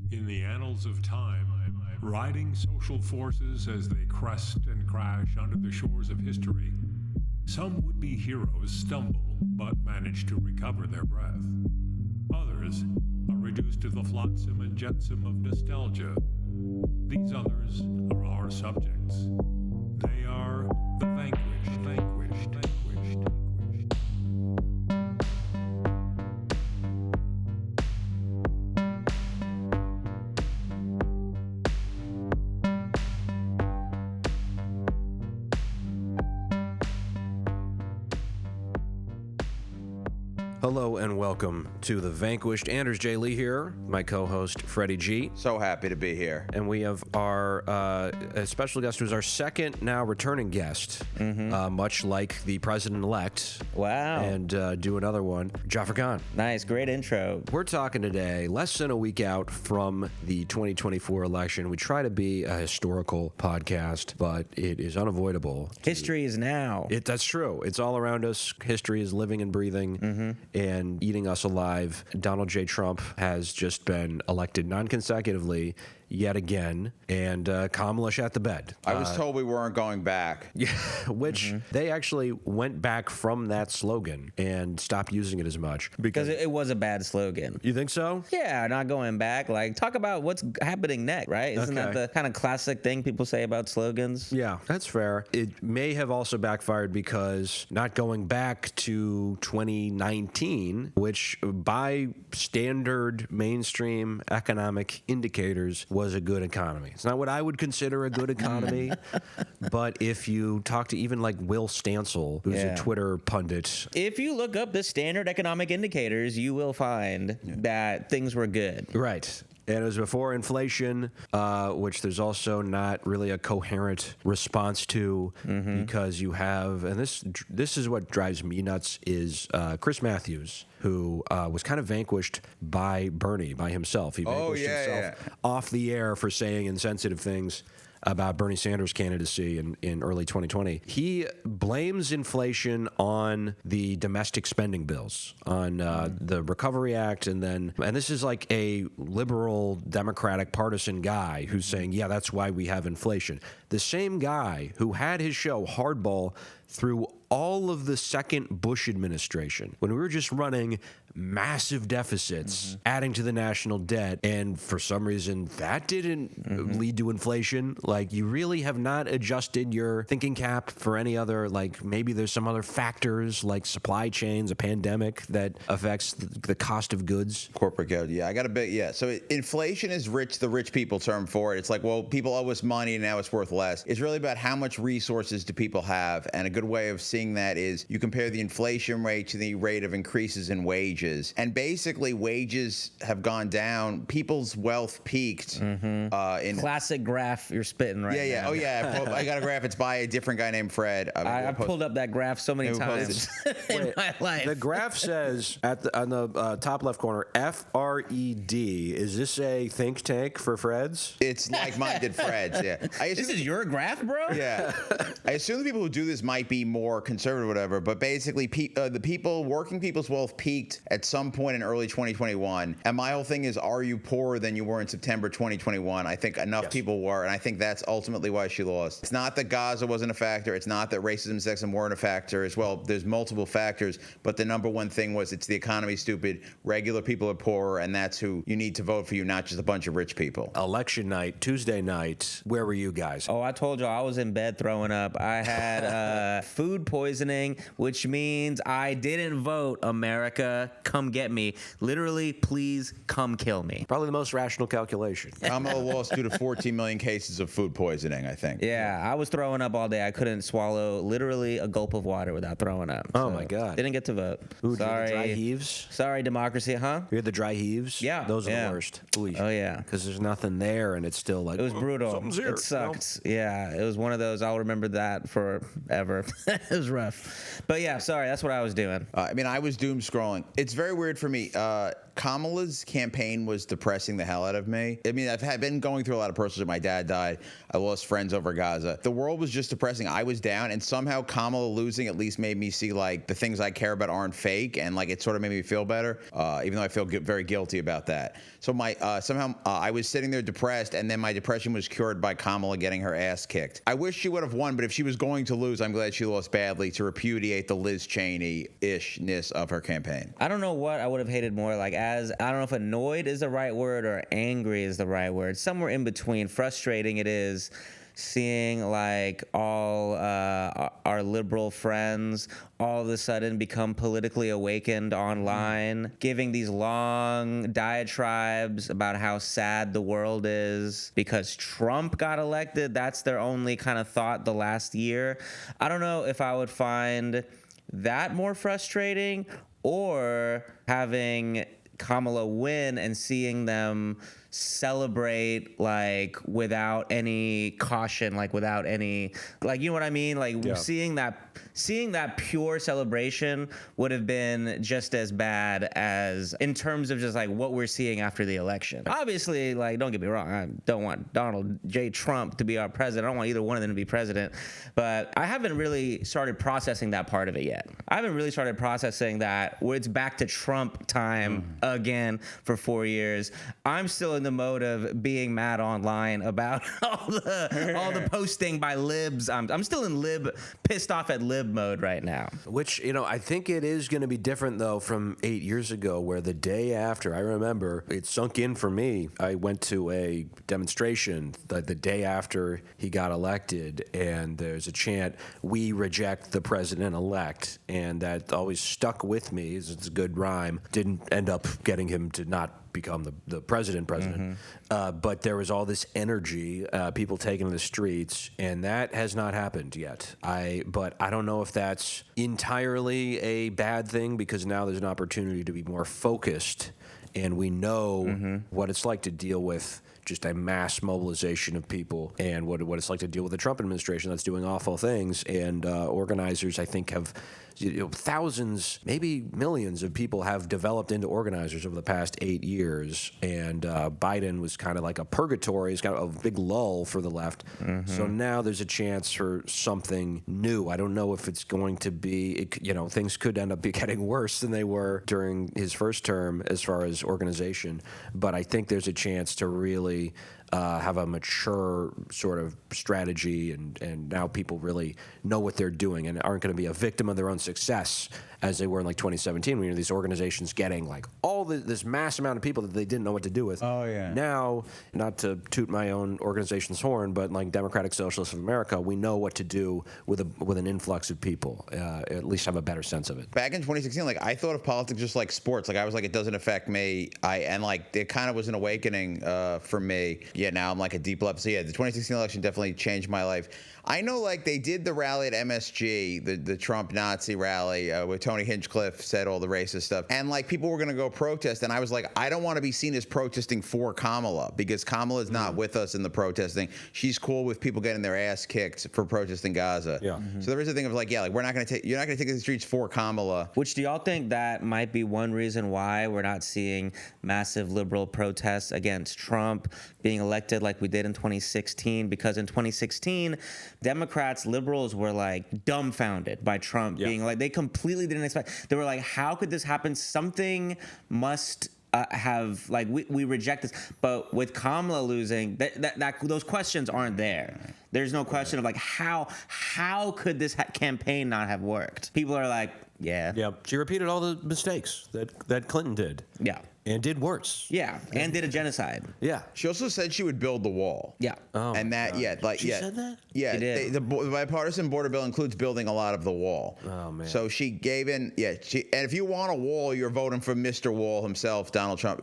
In the annals of time, riding social forces as they crest and crash onto the shores of history, some would-be heroes stumble but manage to recover their breath. Others are reduced to the flotsam and jetsam of nostalgia. These others are our subjects. They are the vanquished. Hello and welcome to The Vanquished. Anders J. Lee here, my co-host Freddie G. So happy to be here. And we have our special guest who's our second now returning guest, much like the president-elect. Wow. And do another one, Jaffer Khan. Nice, great intro. We're talking today, less than a week out from the 2024 election. We try to be a historical podcast, but it is unavoidable. History is now. That's true. It's all around us. History is living and breathing and eating us alive. Donald J. Trump has just been elected non-consecutively yet again, and Kamala shat the bed. I was told we weren't going back. Yeah, which they actually went back from that slogan and stopped using it as much. Because it was a bad slogan. You think so? Yeah, not going back. Like, talk about what's happening next, right? Isn't that the kind of classic thing people say about slogans? Yeah, that's fair. It may have also backfired because not going back to 2019, which by standard mainstream economic indicators was a good economy. It's not what I would consider a good economy, but if you talk to even like Will Stancil, who's a Twitter pundit. If you look up the standard economic indicators, you will find that things were good. Right. And it was before inflation, which there's also not really a coherent response to because you have, and this is what drives me nuts, is Chris Matthews, who was kind of vanquished by Bernie, by himself. He vanquished himself off the air for saying insensitive things about Bernie Sanders' candidacy in early 2020. He blames inflation on the domestic spending bills, on the Recovery Act, and this is like a liberal Democratic partisan guy who's saying, yeah, that's why we have inflation. The same guy who had his show Hardball through all of the second Bush administration, when we were just running massive deficits, adding to the national debt, and for some reason that didn't lead to inflation. Like, you really have not adjusted your thinking cap for any other, like, maybe there's some other factors like supply chains, a pandemic that affects the cost of goods. Corporate good, I got a bit, So inflation is the rich people term for it. It's like, well, people owe us money and now it's worth less. It's really about how much resources do people have, and a good way of seeing that is you compare the inflation rate to the rate of increases in wages. And basically, wages have gone down. People's wealth peaked. In Classic graph you're spitting right now. I got a graph. It's by a different guy named Fred. I've pulled up that graph so many times in my life. The graph says on the top left corner, FRED. Is this a think tank for Freds? It's like-minded Freds, This is your graph, bro? Yeah. I assume the people who do this might be more conservative or whatever, but basically working people's wealth peaked at some point in early 2021. And my whole thing is, are you poorer than you were in September 2021? I think enough people were, and I think that's ultimately why she lost. It's not that Gaza wasn't a factor. It's not that racism and sexism weren't a factor as well. There's multiple factors, but the number one thing was it's the economy, stupid. Regular people are poorer, and that's who you need to vote for you, not just a bunch of rich people. Election night, Tuesday night, where were you guys? Oh, I told you I was in bed throwing up. I had food poisoning, which means I didn't vote. America, come get me. Literally, please come kill me. Probably the most rational calculation. Kamala lost due to 14 million cases of food poisoning, I think. Yeah, I was throwing up all day. I couldn't swallow literally a gulp of water without throwing up. Oh, my God. Didn't get to vote. Ooh, sorry. The dry heaves? Sorry, democracy, huh? You had the dry heaves? Yeah. Those are the worst. Ooh, oh, yeah. Because there's nothing there, and it's still like, it was brutal. Something's here. It sucked. You know? Yeah, it was one of those, I'll remember that forever. It was rough. But yeah, sorry, that's what I was doing. I was doom scrolling. It's very weird for me. Kamala's campaign was depressing the hell out of me. I mean, I've been going through a lot of personal shit. My dad died. I lost friends over Gaza. The world was just depressing. I was down, and somehow Kamala losing at least made me see like the things I care about aren't fake, and like it sort of made me feel better, even though I feel very guilty about that. So somehow I was sitting there depressed, and then my depression was cured by Kamala getting her ass kicked. I wish she would have won, but if she was going to lose, I'm glad she lost badly to repudiate the Liz Cheney-ishness of her campaign. I don't know what I would have hated more. Like, I don't know if annoyed is the right word or angry is the right word. Somewhere in between. Frustrating it is seeing like all our liberal friends all of a sudden become politically awakened online, giving these long diatribes about how sad the world is because Trump got elected. That's their only kind of thought the last year. I don't know if I would find that more frustrating or having Kamala win and seeing them celebrate like without any caution, like without any, like, you know what I mean? Like seeing that pure celebration would have been just as bad as in terms of just like what we're seeing after the election. Obviously, like, don't get me wrong, I don't want Donald J. Trump to be our president. I don't want either one of them to be president, but I haven't really started processing that part of it yet. I haven't really started processing that where it's back to Trump time again for 4 years. I'm still in the mode of being mad online about all the posting by libs. I'm still in pissed off at lib mode right now. Which, you know, I think it is going to be different, though, from 8 years ago, where the day after, I remember, it sunk in for me. I went to a demonstration the day after he got elected, and there's a chant, "We reject the president-elect," and that always stuck with me. It's a good rhyme. Didn't end up getting him to not become the president. But there was all this energy, people taking to the streets, and that has not happened yet. But I don't know if that's entirely a bad thing, because now there's an opportunity to be more focused, and we know what it's like to deal with just a mass mobilization of people, and what it's like to deal with the Trump administration that's doing awful things. And organizers, I think, have thousands, maybe millions of people have developed into organizers over the past 8 years. And Biden was kind of like a purgatory. He's got a big lull for the left. So now there's a chance for something new. I don't know if it's going to be, things could end up getting worse than they were during his first term as far as organization. But I think there's a chance to really have a mature sort of strategy, and now people really know what they're doing and aren't going to be a victim of their own success as they were in like 2017, when these organizations getting like all this mass amount of people that they didn't know what to do with. Oh, yeah. Now, not to toot my own organization's horn, but like Democratic Socialists of America, we know what to do with an influx of people. At least have a better sense of it. Back in 2016, like, I thought of politics just like sports. Like, I was like, it doesn't affect me. And like, it kind of was an awakening for me. Yeah, now I'm like a deep level. So yeah, the 2016 election definitely changed my life. I know, like, they did the rally at MSG, the Trump Nazi rally, where Tony Hinchcliffe said all the racist stuff. And, like, people were going to go protest. And I was like, I don't want to be seen as protesting for Kamala, because Kamala is not with us in the protesting. She's cool with people getting their ass kicked for protesting Gaza. Yeah. So there is a thing of, like, yeah, like, you're not going to take to the streets for Kamala. Which, do y'all think that might be one reason why we're not seeing massive liberal protests against Trump being elected like we did in 2016? Because in 2016, Democrats, liberals were like dumbfounded by Trump being like, they completely didn't expect. They were like, how could this happen? Something must have, like, we reject this. But with Kamala losing, those questions aren't there. There's no question of like, how could this campaign not have worked? People are like, yeah. She repeated all the mistakes that Clinton did. Yeah. And did worse. Yeah, and did a genocide. Yeah. She also said she would build the wall. Yeah. Oh, and that, she said that? Yeah. She did. The bipartisan border bill includes building a lot of the wall. Oh, man. So she gave in, and if you want a wall, you're voting for Mr. Wall himself, Donald Trump.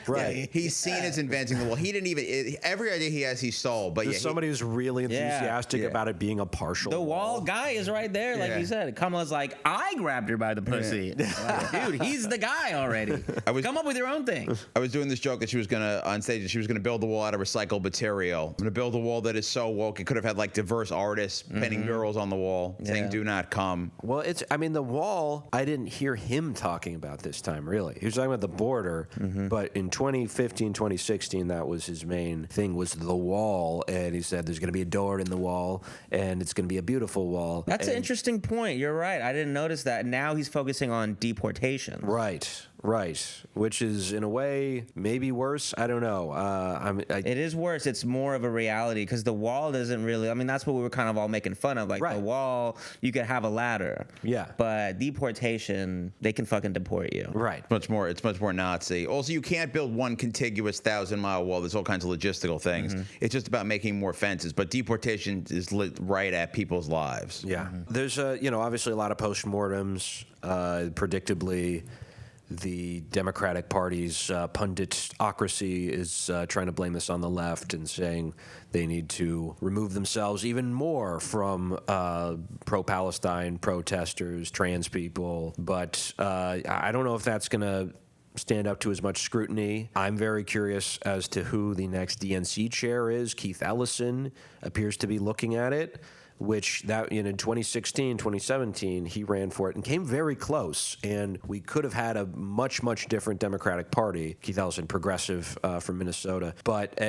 Right. Yeah, he's seen as inventing the wall. He didn't even, every idea he has, he stole. But There's somebody who's really enthusiastic about it being a partial The wall guy is right there, like you said. Kamala's like, I grabbed her by the pussy. Like, dude, he's the guy already. Come up with your your own thing. I was doing this joke that she was gonna on stage, and she was gonna build a wall out of recycled material. I'm gonna build a wall that is so woke. It could have had like diverse artists painting murals on the wall saying "Do not come." Well, the wall, I didn't hear him talking about this time, really. He was talking about the border, but in 2015, 2016, that was his main thing, was the wall, and he said there's going to be a door in the wall, and it's going to be a beautiful wall. That's an interesting point. You're right. I didn't notice that. Now he's focusing on deportation. Right, which is, in a way, maybe worse. I don't know. It is worse. It's more of a reality because the wall doesn't really. I mean, that's what we were kind of all making fun of. Like the wall, you could have a ladder. Yeah. But deportation, they can fucking deport you. Right. It's much more Nazi. Also, you can't build one contiguous 1,000-mile wall. There's all kinds of logistical things. It's just about making more fences. But deportation is lit right at people's lives. Yeah. There's obviously a lot of postmortems. Predictably, the Democratic Party's punditocracy is trying to blame this on the left and saying they need to remove themselves even more from pro-Palestine protesters, trans people. But I don't know if that's going to stand up to as much scrutiny. I'm very curious as to who the next DNC chair is. Keith Ellison appears to be looking at it, which in 2016, 2017, he ran for it and came very close. And we could have had a much, much different Democratic Party. Keith Ellison, progressive from Minnesota. But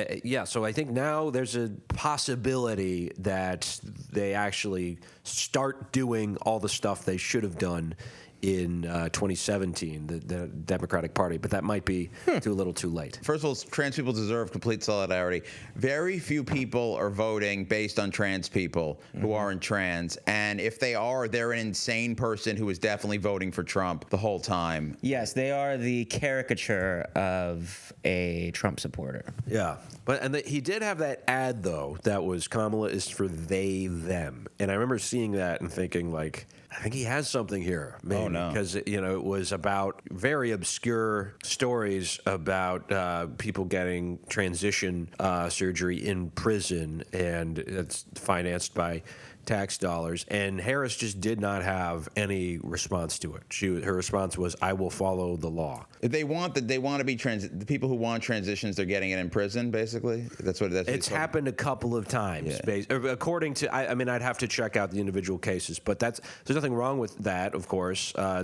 so I think now there's a possibility that they actually start doing all the stuff they should have done in 2017, the Democratic Party, but that might be too little too late. First of all, trans people deserve complete solidarity. Very few people are voting based on trans people who aren't trans, and if they are, they're an insane person who is definitely voting for Trump the whole time. Yes, they are the caricature of a Trump supporter. Yeah, but he did have that ad, though, that was Kamala is for they, them. And I remember seeing that and thinking, like, I think he has something here, maybe. Oh, no. Because, it was about very obscure stories about people getting transition surgery in prison, and it's financed by tax dollars, and Harris just did not have any response to it. Her response was, "I will follow the law." If they want to be the people who want transitions, they're getting it in prison. Basically, that's what it's happened a couple of times. Yeah. According to, I'd have to check out the individual cases, but there's nothing wrong with that. Of course, I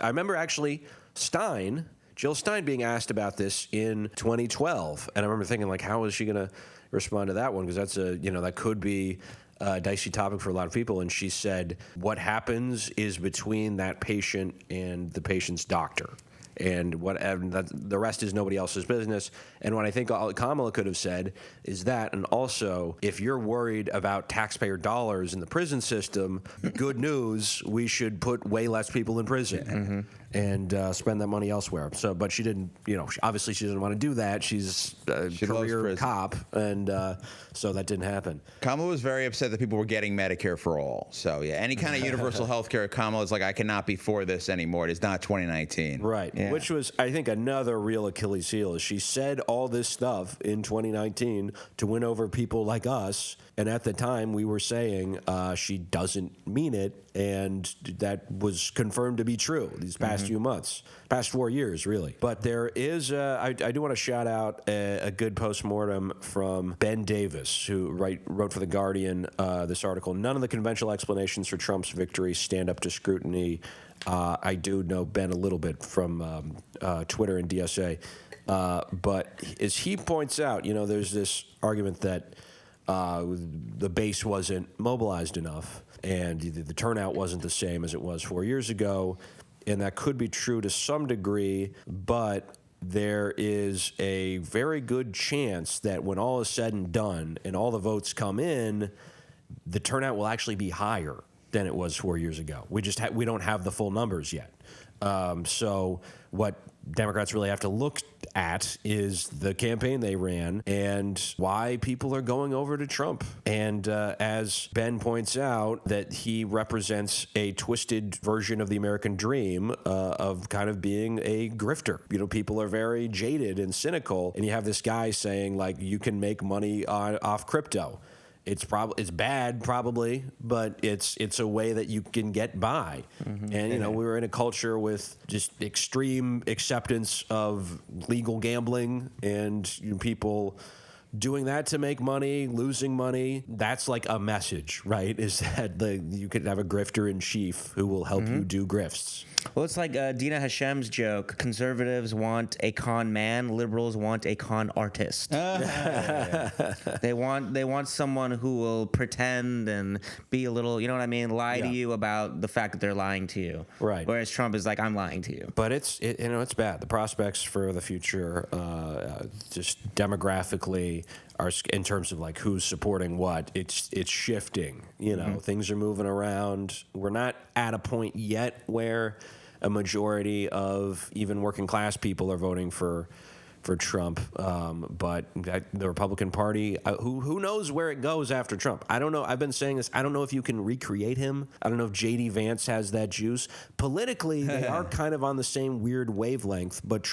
remember actually Jill Stein being asked about this in 2012, and I remember thinking, like, how is she going to respond to that one? Because that's that could be a dicey topic for a lot of people. And she said, what happens is between that patient and the patient's doctor. And the rest is nobody else's business. And what I think Kamala could have said is that, and also, if you're worried about taxpayer dollars in the prison system, good news, we should put way less people in prison and spend that money elsewhere. So, but she didn't, obviously she doesn't want to do that. She's a career cop, and so that didn't happen. Kamala was very upset that people were getting Medicare for all. So, yeah, any kind of universal health care, Kamala's like, I cannot be for this anymore. It is not 2019. Right. Yeah. Which was, I think, another real Achilles heel. Is she said all this stuff in 2019 to win over people like us, and at the time we were saying she doesn't mean it, and that was confirmed to be true these past few months, past 4 years, really. But there is, I do want to shout out a good postmortem from Ben Davis, who wrote for The Guardian this article. None of the conventional explanations for Trump's victory stand up to scrutiny. I do know Ben a little bit from Twitter and DSA. But as he points out, there's this argument that the base wasn't mobilized enough and the turnout wasn't the same as it was 4 years ago. And that could be true to some degree, but there is a very good chance that when all is said and done and all the votes come in, the turnout will actually be higher than it was 4 years ago. We don't have the full numbers yet. So what Democrats really have to look at is the campaign they ran and why people are going over to Trump. And as Ben points out, that he represents a twisted version of the American dream of kind of being a grifter. People are very jaded and cynical, and you have this guy saying, like, you can make money off crypto. It's bad probably, but it's a way that you can get by. And you know, we were in a culture with just extreme acceptance of legal gambling and people doing that to make money, losing money. That's like a message, right? Is that you could have a grifter in chief who will help you do grifts. Well, it's like Dina Hashem's joke. Conservatives want a con man. Liberals want a con artist. They want someone who will pretend and be a little, you know what I mean, lie to you about the fact that they're lying to you. Right. Whereas Trump is like, I'm lying to you. But it's bad. The prospects for the future, just demographically, are in terms of like who's supporting what. It's shifting. You know, things are moving around. We're not at a point yet where a majority of even working class people are voting for Trump, but the Republican Party, who knows where it goes after Trump? I don't know. I've been saying this. I don't know if you can recreate him. I don't know if J.D. Vance has that juice. Politically, they are kind of on the same weird wavelength, but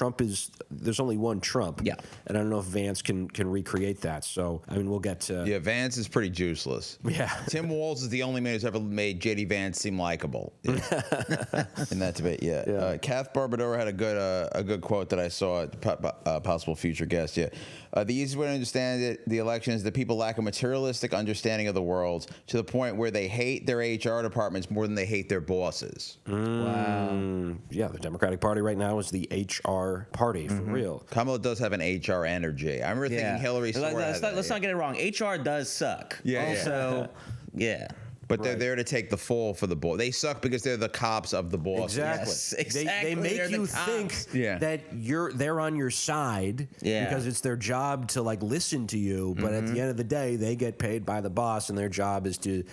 there's only one Trump. Yeah. And I don't know if Vance can recreate that. So, I mean, we'll get to... Yeah, Vance is pretty juiceless. Yeah. Tim Walz is the only man who's ever made J.D. Vance seem likable. Yeah. In that debate, yeah. Kath Barbadora had a good quote that I saw at possible future guest. The easiest way to understand the election is that people lack a materialistic understanding of the world to the point where they hate their HR departments more than they hate their bosses. Wow. Yeah, the Democratic Party right now is the HR party, for real. Kamala does have an HR energy. I remember thinking Hillary Swank. Let's not get it wrong. HR does suck. Also, But they're there to take the fall for the boss. They suck because they're the cops of the boss. Exactly. Yes, exactly. They make you think that they're on your side because it's their job to like listen to you. But at the end of the day, they get paid by the boss, and their job is to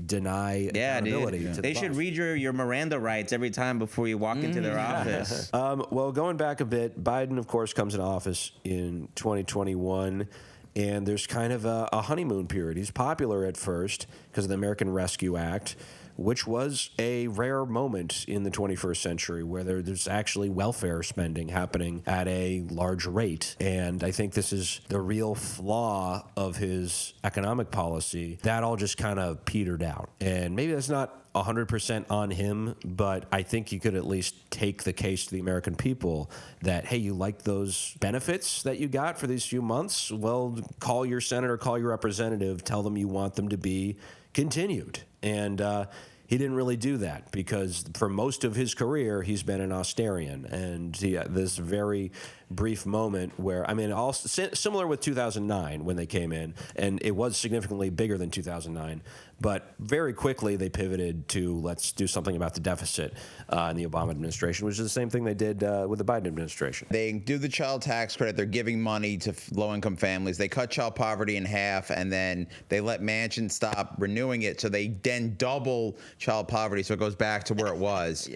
deny accountability. To they should read your Miranda rights every time before you walk into their office. Well, going back a bit, Biden, of course, comes into office in 2021. And there's kind of a honeymoon period. He's popular at first because of the American Rescue Act, which was a rare moment in the 21st century where there's actually welfare spending happening at a large rate. And I think this is the real flaw of his economic policy. That all just kind of petered out. And maybe that's not 100% on him, but I think you could at least take the case to the American people that, hey, you like those benefits that you got for these few months? Well, call your senator, call your representative, tell them you want them to be continued. And he didn't really do that because for most of his career, he's been an austerian. And this very brief moment where, I mean, similar with 2009 when they came in, and it was significantly bigger than 2009, but very quickly they pivoted to let's do something about the deficit in the Obama administration, which is the same thing they did with the Biden administration. They do the child tax credit. They're giving money to low-income families. They cut child poverty in half, and then they let Manchin stop renewing it, so they then double child poverty, so it goes back to where it was.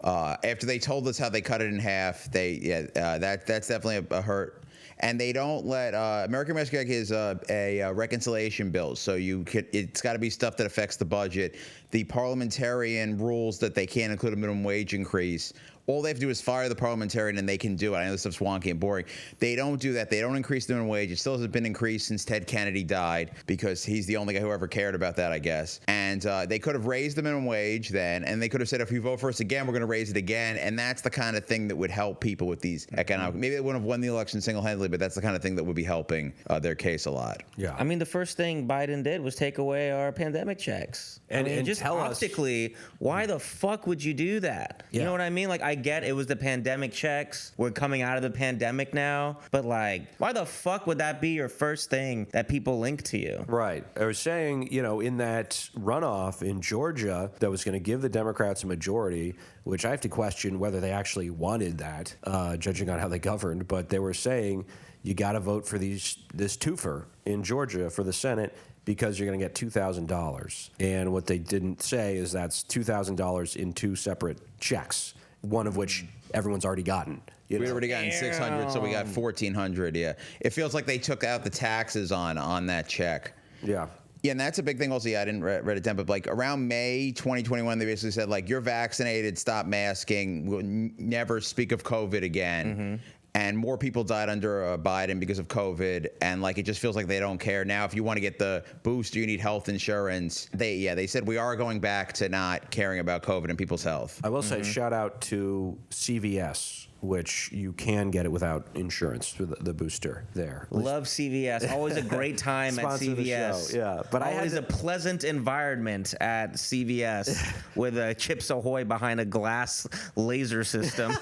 After they told us how they cut it in half, that's definitely a hurt. And they don't let American Rescue Act is a reconciliation bill, so it's got to be stuff that affects the budget. The parliamentarian rules that they can't include a minimum wage increase. All they have to do is fire the parliamentarian and they can do it. I know this stuff's wonky and boring. They don't do that. They don't increase the minimum wage. It still hasn't been increased since Ted Kennedy died because he's the only guy who ever cared about that, I guess. And they could have raised the minimum wage then, and they could have said, if you vote for us again, we're going to raise it again. And that's the kind of thing that would help people with these economic. Maybe they wouldn't have won the election single-handedly, but that's the kind of thing that would be helping their case a lot. I mean, the first thing Biden did was take away our pandemic checks. And just tell optically, why the fuck would you do that? You know what I mean? Like, I get it was the pandemic checks. We're coming out of the pandemic now. But, like, why the fuck would that be your first thing that people link to you? Right. I was saying, in that runoff in Georgia that was going to give the Democrats a majority, which I have to question whether they actually wanted that, judging on how they governed. But they were saying you got to vote for this twofer in Georgia for the Senate because you're going to get $2,000. And what they didn't say is that's $2,000 in two separate checks, one of which everyone's already gotten. We'd already gotten 600, so we got 1,400. Yeah, it feels like they took out the taxes on that check. Yeah. Yeah, and that's a big thing also. Yeah, I didn't read it down, but like around May 2021, they basically said like, you're vaccinated, stop masking, we'll never speak of COVID again. and more people died under Biden because of COVID, and like it just feels like they don't care. Now, if you want to get the booster, you need health insurance. They said we are going back to not caring about COVID and people's health. I will say shout out to CVS, which you can get it without insurance through the booster there. Love CVS. Always a great time at Sponsor the CVS. show, yeah. But always a pleasant environment at CVS with a Chips Ahoy behind a glass laser system.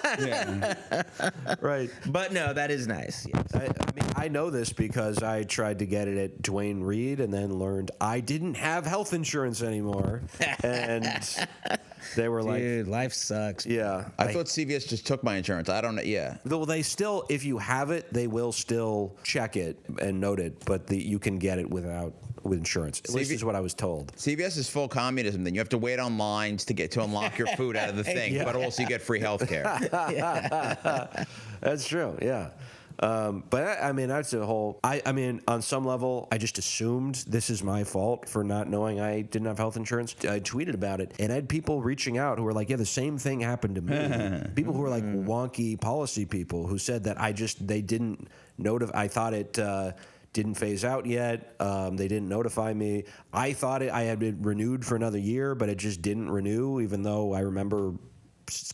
Right. But no, that is nice. Yes. I mean, I know this because I tried to get it at Duane Reade and then learned I didn't have health insurance anymore. And they were like, dude, life sucks. yeah. I thought CVS just took my insurance. I don't know. Yeah. Though they still, if you have it, they will still check it and note it, but you can get it with insurance. At least is what I was told. CVS is full communism. Then you have to wait on lines to unlock your food out of the thing, but also you get free health care. That's true. Yeah. But I mean, that's a whole. I mean, on some level, I just assumed this is my fault for not knowing I didn't have health insurance. I tweeted about it, and I had people reaching out who were like, "Yeah, the same thing happened to me." People who were like wonky policy people who said that they didn't notify. I thought it didn't phase out yet. They didn't notify me. I thought I had been renewed for another year, but it just didn't renew, even though I remember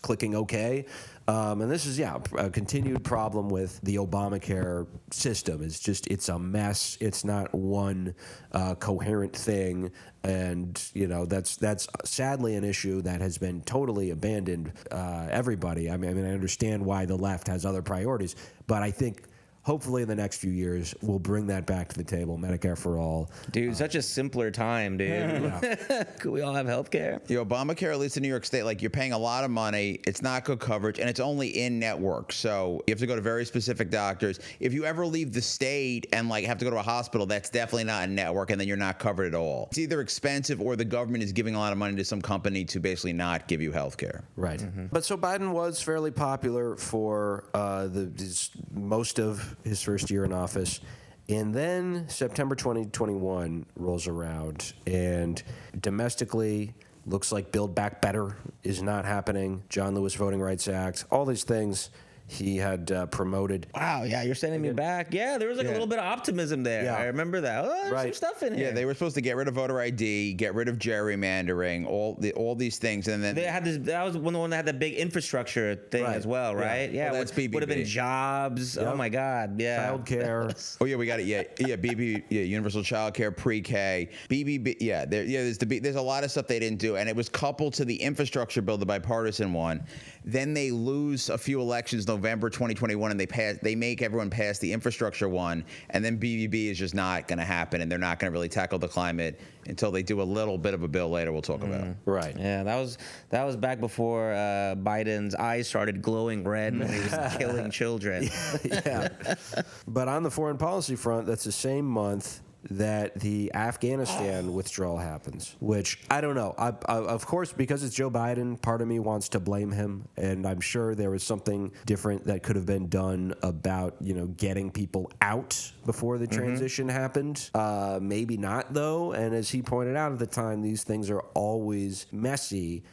clicking OK. And this is, a continued problem with the Obamacare system. It's a mess. It's not one coherent thing. And, that's sadly an issue that has been totally abandoned everybody. I mean, I understand why the left has other priorities, but I think hopefully in the next few years, we'll bring that back to the table, Medicare for all. Dude, such a simpler time, dude. Yeah. Could we all have health care? The Obamacare, at least in New York State, like you're paying a lot of money. It's not good coverage, and it's only in network. So you have to go to very specific doctors. If you ever leave the state and like have to go to a hospital, that's definitely not in network, and then you're not covered at all. It's either expensive or the government is giving a lot of money to some company to basically not give you health care. Right. But so Biden was fairly popular for most of his first year in office. And then September 2021 rolls around, and domestically, looks like Build Back Better is not happening. John Lewis Voting Rights Act, all these things he had promoted. Wow, yeah, you're sending me back. Yeah, there was like a little bit of optimism there. Yeah. I remember that. Oh, there's some stuff in here. Yeah, they were supposed to get rid of voter ID, get rid of gerrymandering, all these things, and then they had this. That was the one that had the big infrastructure thing as well, right? Yeah, well, that's BBB. Would have been jobs. Yep. Oh my God, yeah. Childcare. Oh yeah, we got it. Yeah, BB. Yeah, universal childcare, pre-K, BBB. Yeah, there's a lot of stuff they didn't do, and it was coupled to the infrastructure bill, the bipartisan one. Then they lose a few elections, November 2021, and they make everyone pass the infrastructure one, and then BBB is just not going to happen, and they're not going to really tackle the climate until they do a little bit of a bill later. We'll talk about. Right. Yeah, that was back before Biden's eyes started glowing red when he was killing children. Yeah. But on the foreign policy front, that's the same month that the Afghanistan withdrawal happens, which I don't know. Of course, because it's Joe Biden, part of me wants to blame him, and I'm sure there was something different that could have been done about, getting people out before the transition happened. Maybe not, though, and as he pointed out at the time, these things are always messy.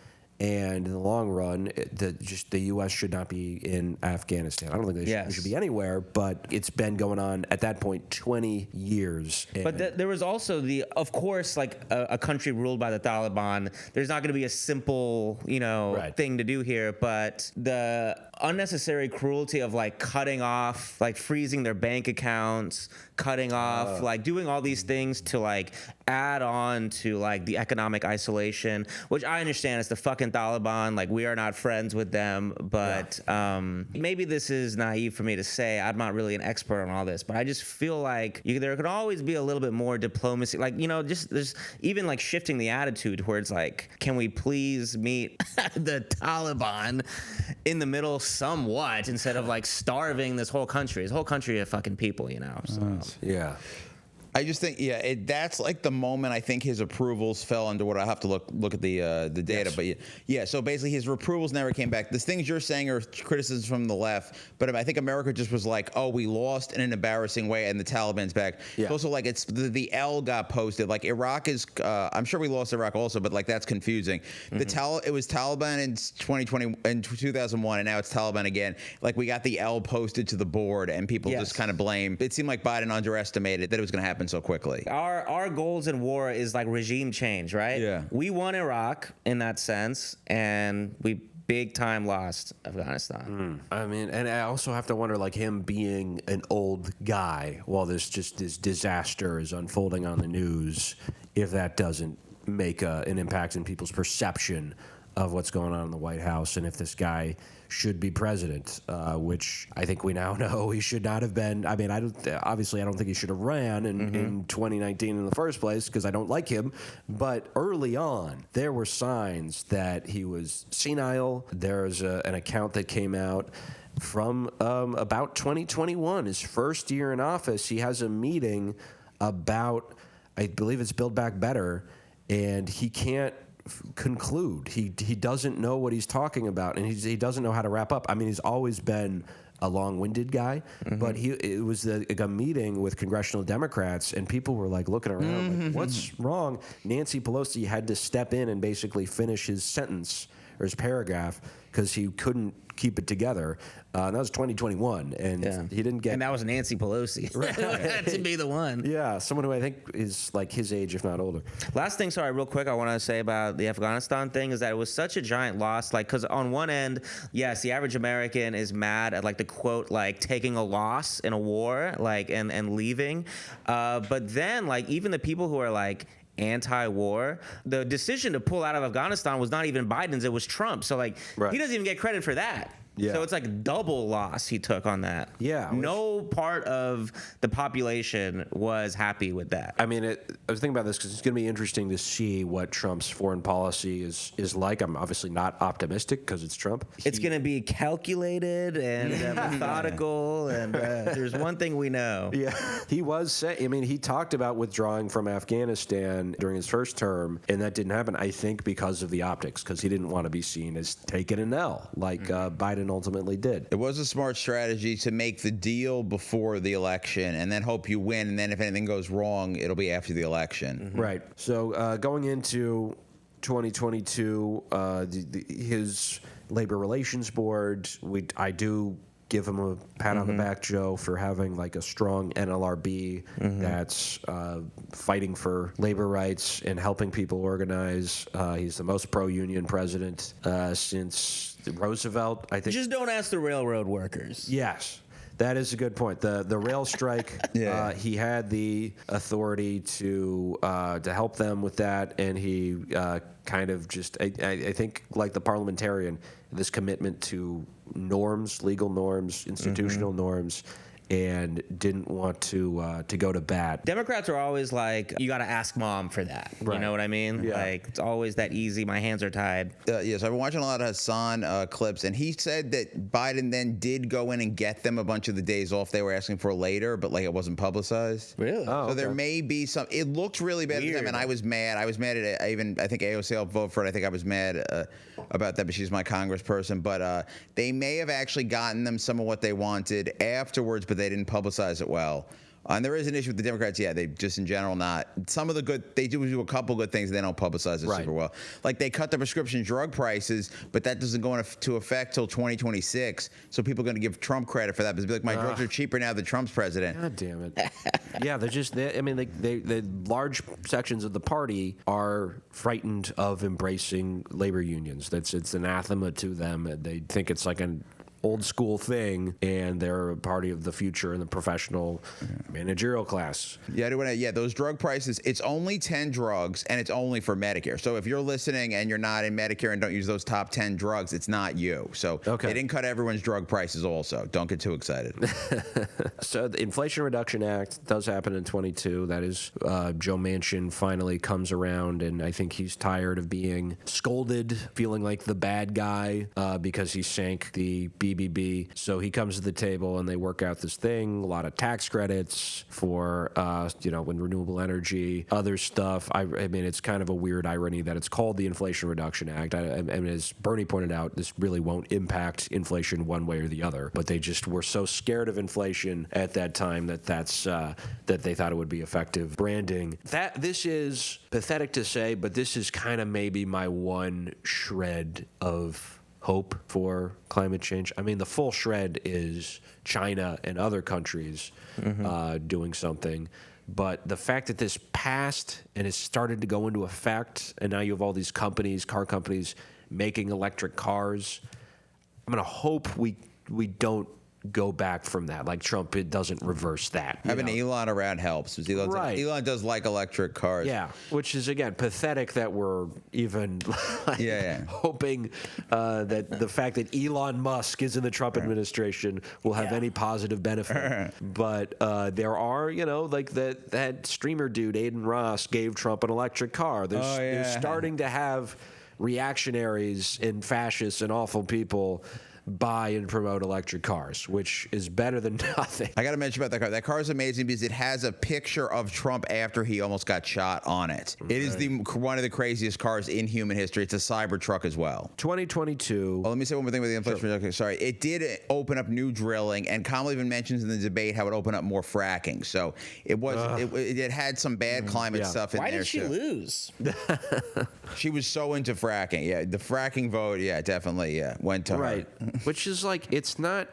And in the long run, the U.S. should not be in Afghanistan. I don't think they should be anywhere, but it's been going on at that point 20 years. But there was also of course, like a country ruled by the Taliban, there's not going to be a simple, thing to do here. But the unnecessary cruelty of like cutting off, like freezing their bank accounts, cutting off, like doing all these things to like add on to like the economic isolation, which I understand is the fucking Taliban. Like we are not friends with them, but maybe this is naive for me to say. I'm not really an expert on all this, but I just feel like there could always be a little bit more diplomacy. Like, just there's even like shifting the attitude where it's like, can we please meet the Taliban in the middle somewhat instead of like starving this whole country. This whole country of fucking people, So. Yeah. I just think, that's like the moment I think his approvals fell under what I have to look at the data. Yes. But so basically his approvals never came back. The things you're saying are criticisms from the left, but I think America just was like, oh, we lost in an embarrassing way, and the Taliban's back. Yeah. It's also like it's the L got posted. Like Iraq is, I'm sure we lost Iraq also, but like that's confusing. It was Taliban in 2001, and now it's Taliban again. Like we got the L posted to the board, and people just kind of blame. It seemed like Biden underestimated that it was going to happen so quickly. Our goals in war is like regime change, right? Yeah. We won Iraq in that sense, and we big time lost Afghanistan. I mean, and I also have to wonder, like him being an old guy while this disaster is unfolding on the news, if that doesn't make an impact in people's perception of what's going on in the White House, and if this guy should be president, which I think we now know he should not have been. I mean, I don't think he should have ran in 2019 in the first place because I don't like him. But early on, there were signs that he was senile. There's an account that came out from about 2021, his first year in office. He has a meeting about, I believe it's Build Back Better, and he can't conclude. He doesn't know what he's talking about, and he doesn't know how to wrap up. I mean, he's always been a long-winded guy, but it was like a meeting with congressional Democrats, and people were like looking around, like, what's wrong? Nancy Pelosi had to step in and basically finish his sentence or his paragraph because he couldn't keep it together. And that was 2021, and he didn't get. And that was Nancy Pelosi. Right. Had to be the one. Yeah, someone who I think is like his age, if not older. Last thing, sorry, real quick, I want to say about the Afghanistan thing is that it was such a giant loss. Like, because on one end, yes, the average American is mad at like the quote, like taking a loss in a war, like and leaving. But then, like, even the people who are like anti-war, the decision to pull out of Afghanistan was not even Biden's, it was Trump. So like he doesn't even get credit for that. Yeah. So it's like a double loss he took on that. Yeah. No part of the population was happy with that. I mean, I was thinking about this because it's going to be interesting to see what Trump's foreign policy is like. I'm obviously not optimistic because it's Trump. It's going to be calculated and methodical, and there's one thing we know. Yeah, he was saying, I mean, he talked about withdrawing from Afghanistan during his first term, and that didn't happen, I think, because of the optics, because he didn't want to be seen as taking an L, like Biden ultimately did. It was a smart strategy to make the deal before the election and then hope you win, and then if anything goes wrong, it'll be after the election. Right. So going into 2022, his labor relations board, I do give him a pat on the back, Joe, for having like a strong NLRB that's fighting for labor rights and helping people organize. He's the most pro-union president since Roosevelt, I think. Just don't ask the railroad workers. Yes. That is a good point. The rail strike, he had the authority to help them with that, and he kind of just, I think, like the parliamentarian, this commitment to norms, legal norms, institutional norms, and didn't want to go to bat. Democrats are always like, you got to ask mom for that. Right. You know what I mean? Yeah. Like, it's always that easy. My hands are tied. Yes, I've been watching a lot of Hassan clips, and he said that Biden then did go in and get them a bunch of the days off they were asking for later, but like it wasn't publicized. Really? So there may be some. It looked really bad at the time, and I was mad. I was mad at it. I think AOC will vote for it. I think I was mad about that, but she's my congressperson. But they may have actually gotten them some of what they wanted afterwards, but they didn't publicize it well. And there is an issue with the Democrats. Yeah, they just in general not. Some of the good, they do a couple good things. They don't publicize it super well. Like they cut the prescription drug prices, but that doesn't go into effect till 2026. So people are going to give Trump credit for that. Because like my drugs are cheaper now that Trump's president. God damn it. Yeah, the large sections of the party are frightened of embracing labor unions. It's anathema to them. They think it's like an old school thing, and they're a party of the future in the professional managerial class. Yeah, those drug prices, it's only 10 drugs, and it's only for Medicare. So if you're listening and you're not in Medicare and don't use those top 10 drugs, it's not you. So they didn't cut everyone's drug prices also. Don't get too excited. So the Inflation Reduction Act does happen in 22. That is, Joe Manchin finally comes around, and I think he's tired of being scolded, feeling like the bad guy because he sank the BBB. So he comes to the table and they work out this thing, a lot of tax credits for, when renewable energy, other stuff. I mean, it's kind of a weird irony that it's called the Inflation Reduction Act. I mean, as Bernie pointed out, this really won't impact inflation one way or the other, but they just were so scared of inflation at that time that they thought it would be effective branding. This is pathetic to say, but this is kind of maybe my one shred of hope for climate change. I mean, the full shred is China and other countries doing something. But the fact that this passed and has started to go into effect, and now you have all these companies, car companies, making electric cars, I'm going to hope we don't go back from that. Like Trump, it doesn't reverse that. Having Elon around helps. Right. Elon does like electric cars. Yeah, which is, again, pathetic that we're even hoping that the fact that Elon Musk is in the Trump administration will have any positive benefit. But there are, like that streamer dude, Aiden Ross, gave Trump an electric car. They're starting to have reactionaries and fascists and awful people buy and promote electric cars, which is better than nothing. I got to mention about that car. That car is amazing because it has a picture of Trump after he almost got shot on it. It is one of the craziest cars in human history. It's a cyber truck as well. 2022. Well, let me say one more thing with the Inflation Reduction. Sorry. It did open up new drilling, and Kamala even mentions in the debate how it opened up more fracking. So it was it had some bad climate stuff in there. Why did she lose? She was so into fracking. Yeah, the fracking vote, definitely, went to her. Which is like, it's not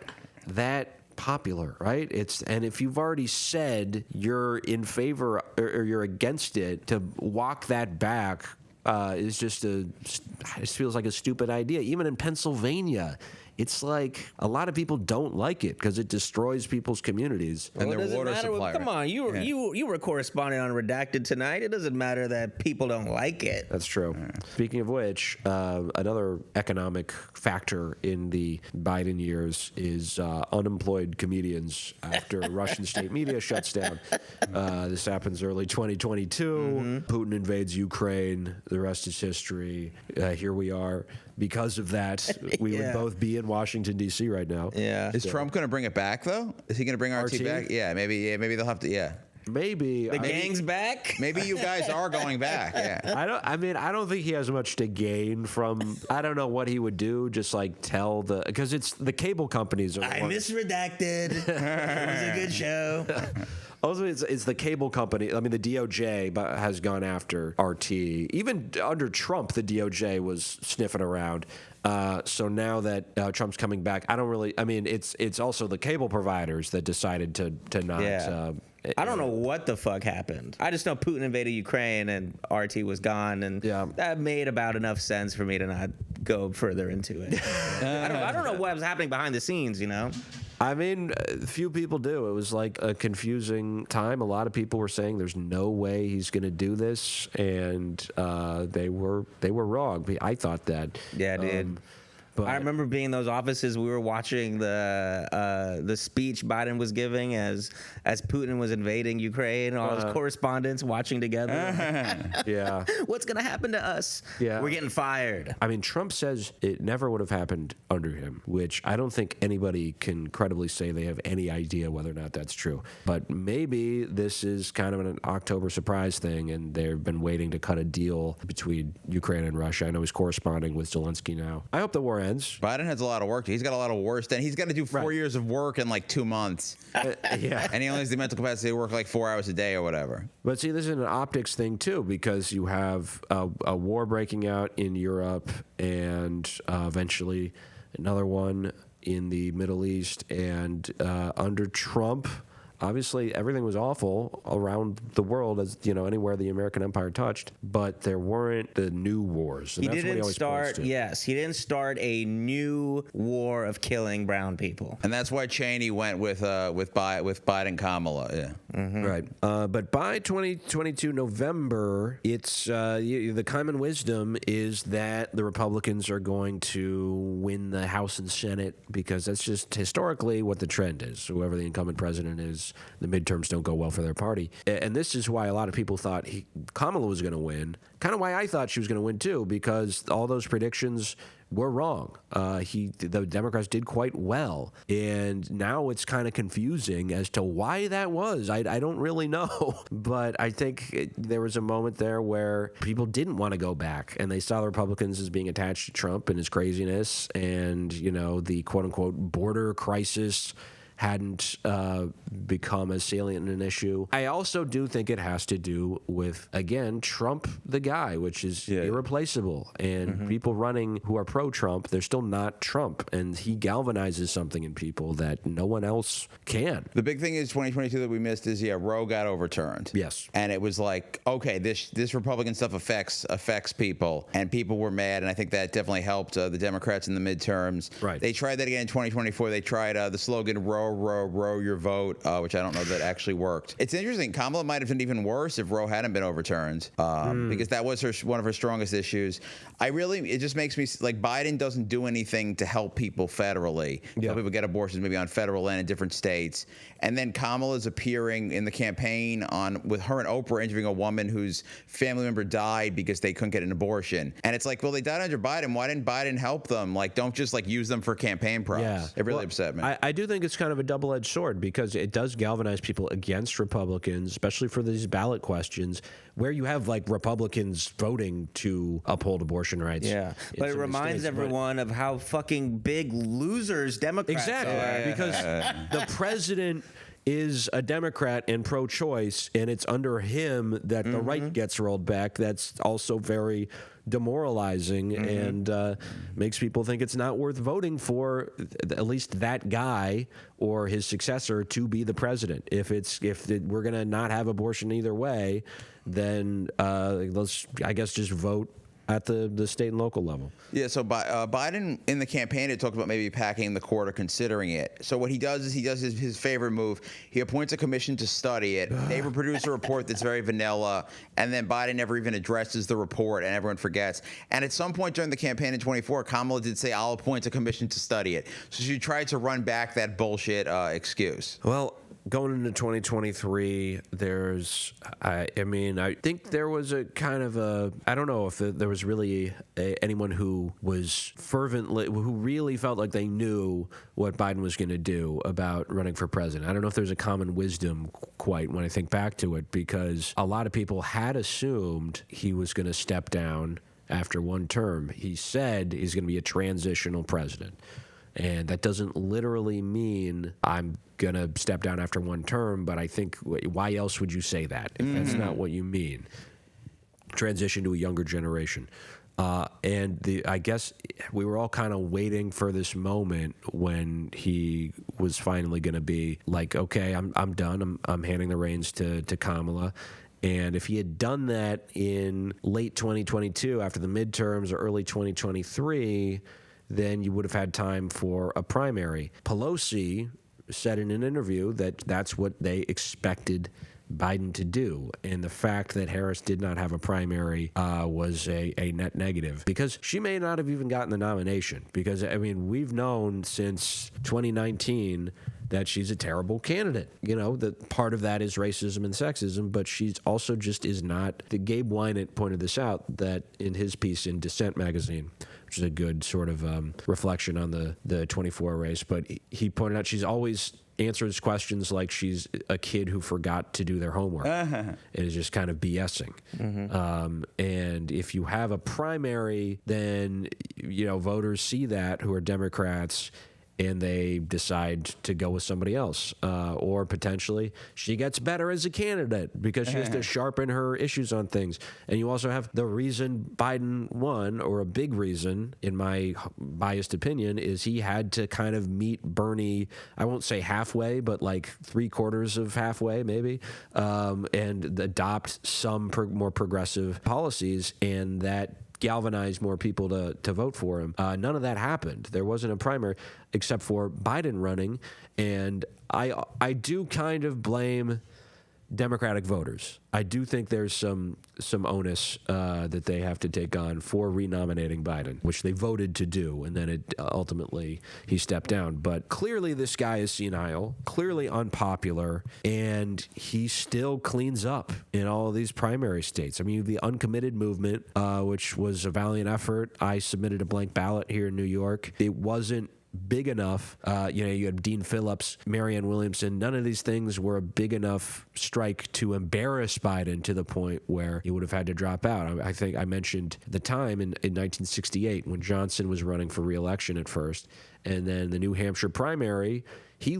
that popular, right? And if you've already said you're in favor or you're against it, to walk that back is it just feels like a stupid idea. Even in Pennsylvania, it's like a lot of people don't like it because it destroys people's communities and their water supply. Come on, you were corresponding on Redacted tonight. It doesn't matter that people don't like it. That's true. Speaking of which, another economic factor in the Biden years is unemployed comedians after Russian state media shuts down. This happens early 2022. Putin invades Ukraine. The rest is history. Here we are. Because of that, we would both be in Washington, D.C. right now. Yeah. Is Trump going to bring it back, though? Is he going to bring RT back? Yeah, maybe they'll have to, Maybe the gang's back. Maybe you guys are going back. Yeah. I don't think he has much to gain from. I don't know what he would do. Just like tell because it's the cable companies. I miss Redacted. It was a good show. Also, it's the cable company. I mean, the DOJ has gone after RT. Even under Trump, the DOJ was sniffing around. So now that Trump's coming back, I don't really. I mean, it's also the cable providers that decided to not. Yeah. I don't know what the fuck happened. I just know Putin invaded Ukraine and RT was gone, and that made about enough sense for me to not go further into it. I don't know what was happening behind the scenes, I mean, few people do. It was like a confusing time. A lot of people were saying there's no way he's going to do this, and they were wrong. I thought that. Yeah, dude. But I remember being in those offices. We were watching the speech Biden was giving as Putin was invading Ukraine. All his correspondents watching together. Yeah. What's gonna happen to us? Yeah. We're getting fired. I mean, Trump says it never would have happened under him, which I don't think anybody can credibly say they have any idea whether or not that's true. But maybe this is kind of an October surprise thing, and they've been waiting to cut a deal between Ukraine and Russia. I know he's corresponding with Zelensky now. I hope the war ends. Biden has a lot of work. He's got a lot of work. Then he's got to do 4 years of work in like 2 months. Yeah. And he only has the mental capacity to work like 4 hours a day or whatever. But see, this is an optics thing too, because you have a war breaking out in Europe and eventually another one in the Middle East. And under Trump, obviously, everything was awful around the world, as anywhere the American empire touched. But there weren't the new wars. And he didn't start. Yes, he didn't start a new war of killing brown people. And that's why Cheney went with Biden Kamala. Yeah, right. But by 2022 November, it's the common wisdom is that the Republicans are going to win the House and Senate because that's just historically what the trend is. Whoever the incumbent president is. because the midterms don't go well for their party. And this is why a lot of people thought Kamala was going to win. Kind of why I thought she was going to win too, because all those predictions were wrong. The Democrats did quite well, and now it's kind of confusing as to why that was. I don't really know, but I think there was a moment there where people didn't want to go back, and they saw the Republicans as being attached to Trump and his craziness, and the quote unquote border crisis hadn't become as salient an issue. I also do think it has to do with, again, Trump the guy, which is irreplaceable. And people running who are pro-Trump, they're still not Trump. And he galvanizes something in people that no one else can. The big thing is 2022 that we missed is, Roe got overturned. Yes. And it was like, okay, this Republican stuff affects people. And people were mad. And I think that definitely helped the Democrats in the midterms. Right. They tried that again in 2024. They tried the slogan, row your vote, which I don't know that actually worked. It's interesting. Kamala might have been even worse if Roe hadn't been overturned, because that was one of her strongest issues. It just makes me like Biden doesn't do anything to help people federally. Help people get abortions maybe on federal land in different states. And then Kamala's appearing in the campaign with her and Oprah interviewing a woman whose family member died because they couldn't get an abortion. And it's like, well, they died under Biden. Why didn't Biden help them? Like, don't just use them for campaign props. Yeah. It really upset me. I do think it's kind of a double-edged sword, because it does galvanize people against Republicans, especially for these ballot questions where you have Republicans voting to uphold abortion rights. Yeah, but it reminds everyone of how fucking big losers Democrats are. Because the president is a Democrat and pro-choice, and it's under him that the right gets rolled back. That's also very demoralizing and makes people think it's not worth voting for at least that guy or his successor to be the president. If we're going to not have abortion either way, then let's, I guess, just vote at the state and local level. Yeah, so Biden in the campaign had talked about maybe packing the court or considering it. So what he does is his favorite move. He appoints a commission to study it. They produce a report that's very vanilla, and then Biden never even addresses the report, and everyone forgets. And at some point during the campaign in 24, Kamala did say, I'll appoint a commission to study it. So she tried to run back that bullshit excuse. Well, going into 2023, I think there was a kind of I don't know if there was really anyone who was fervently, who really felt like they knew what Biden was going to do about running for president. I don't know if there's a common wisdom quite when I think back to it, because a lot of people had assumed he was going to step down after one term. He said he's going to be a transitional president. And that doesn't literally mean I'm going to step down after one term, but I think why else would you say that if that's not what you mean? Transition to a younger generation. I guess we were all kind of waiting for this moment when he was finally going to be like, okay, I'm done. I'm handing the reins to Kamala. And if he had done that in late 2022 after the midterms or early 2023, then you would have had time for a primary. Pelosi said in an interview that that's what they expected Biden to do. And the fact that Harris did not have a primary was a net negative, because she may not have even gotten the nomination. Because, I mean, we've known since 2019 that she's a terrible candidate. That part of that is racism and sexism, but she's also just is not. Gabe Wynant pointed this out that in his piece in Dissent magazine, which is a good sort of reflection on the 24 race, but he pointed out she's always answers questions like she's a kid who forgot to do their homework and is just kind of BSing. And if you have a primary, then voters see that who are Democrats, and they decide to go with somebody else. Or potentially she gets better as a candidate because she has to sharpen her issues on things. And you also have the reason Biden won, or a big reason, in my biased opinion, is he had to kind of meet Bernie, I won't say halfway, but like 3/4 of halfway maybe, and adopt some more progressive policies, and that galvanize more people to vote for him. None of that happened. There wasn't a primary except for Biden running, and I do kind of blame Democratic voters. I do think there's some onus that they have to take on for renominating Biden, which they voted to do, and then it ultimately he stepped down. But clearly this guy is senile, clearly unpopular, and he still cleans up in all of these primary states. I mean, the uncommitted movement, which was a valiant effort. I submitted a blank ballot here in New York. It wasn't big enough. You had Dean Phillips, Marianne Williamson. None of these things were a big enough strike to embarrass Biden to the point where he would have had to drop out. I think I mentioned the time in 1968 when Johnson was running for re-election at first, and then the New Hampshire primary, he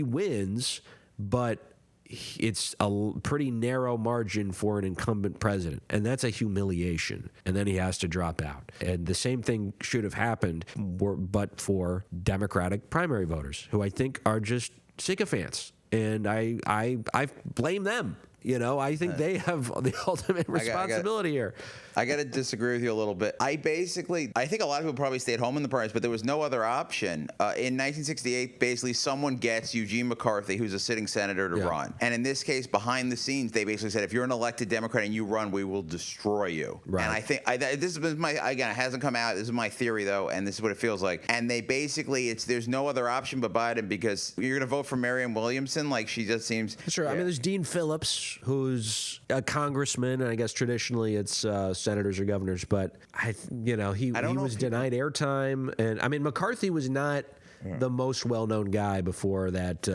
wins, but it's a pretty narrow margin for an incumbent president, and that's a humiliation. And then he has to drop out. And the same thing should have happened, but for Democratic primary voters, who I think are just sycophants. And I blame them. I think they have the ultimate responsibility here. I got to disagree with you a little bit. I think a lot of people probably stayed home in the primaries, but there was no other option. In 1968, basically someone gets Eugene McCarthy, who's a sitting senator, to run. And in this case, behind the scenes, they basically said, if you're an elected Democrat and you run, we will destroy you. Right. And I think this is it hasn't come out. This is my theory, though, and this is what it feels like. And they basically, there's no other option but Biden, because you're going to vote for Marianne Williamson. Like, she just seems. Sure. Yeah. I mean, there's Dean Phillips, who's a congressman, and I guess traditionally it's senators or governors, but he was denied airtime, and I mean McCarthy was not the most well-known guy before that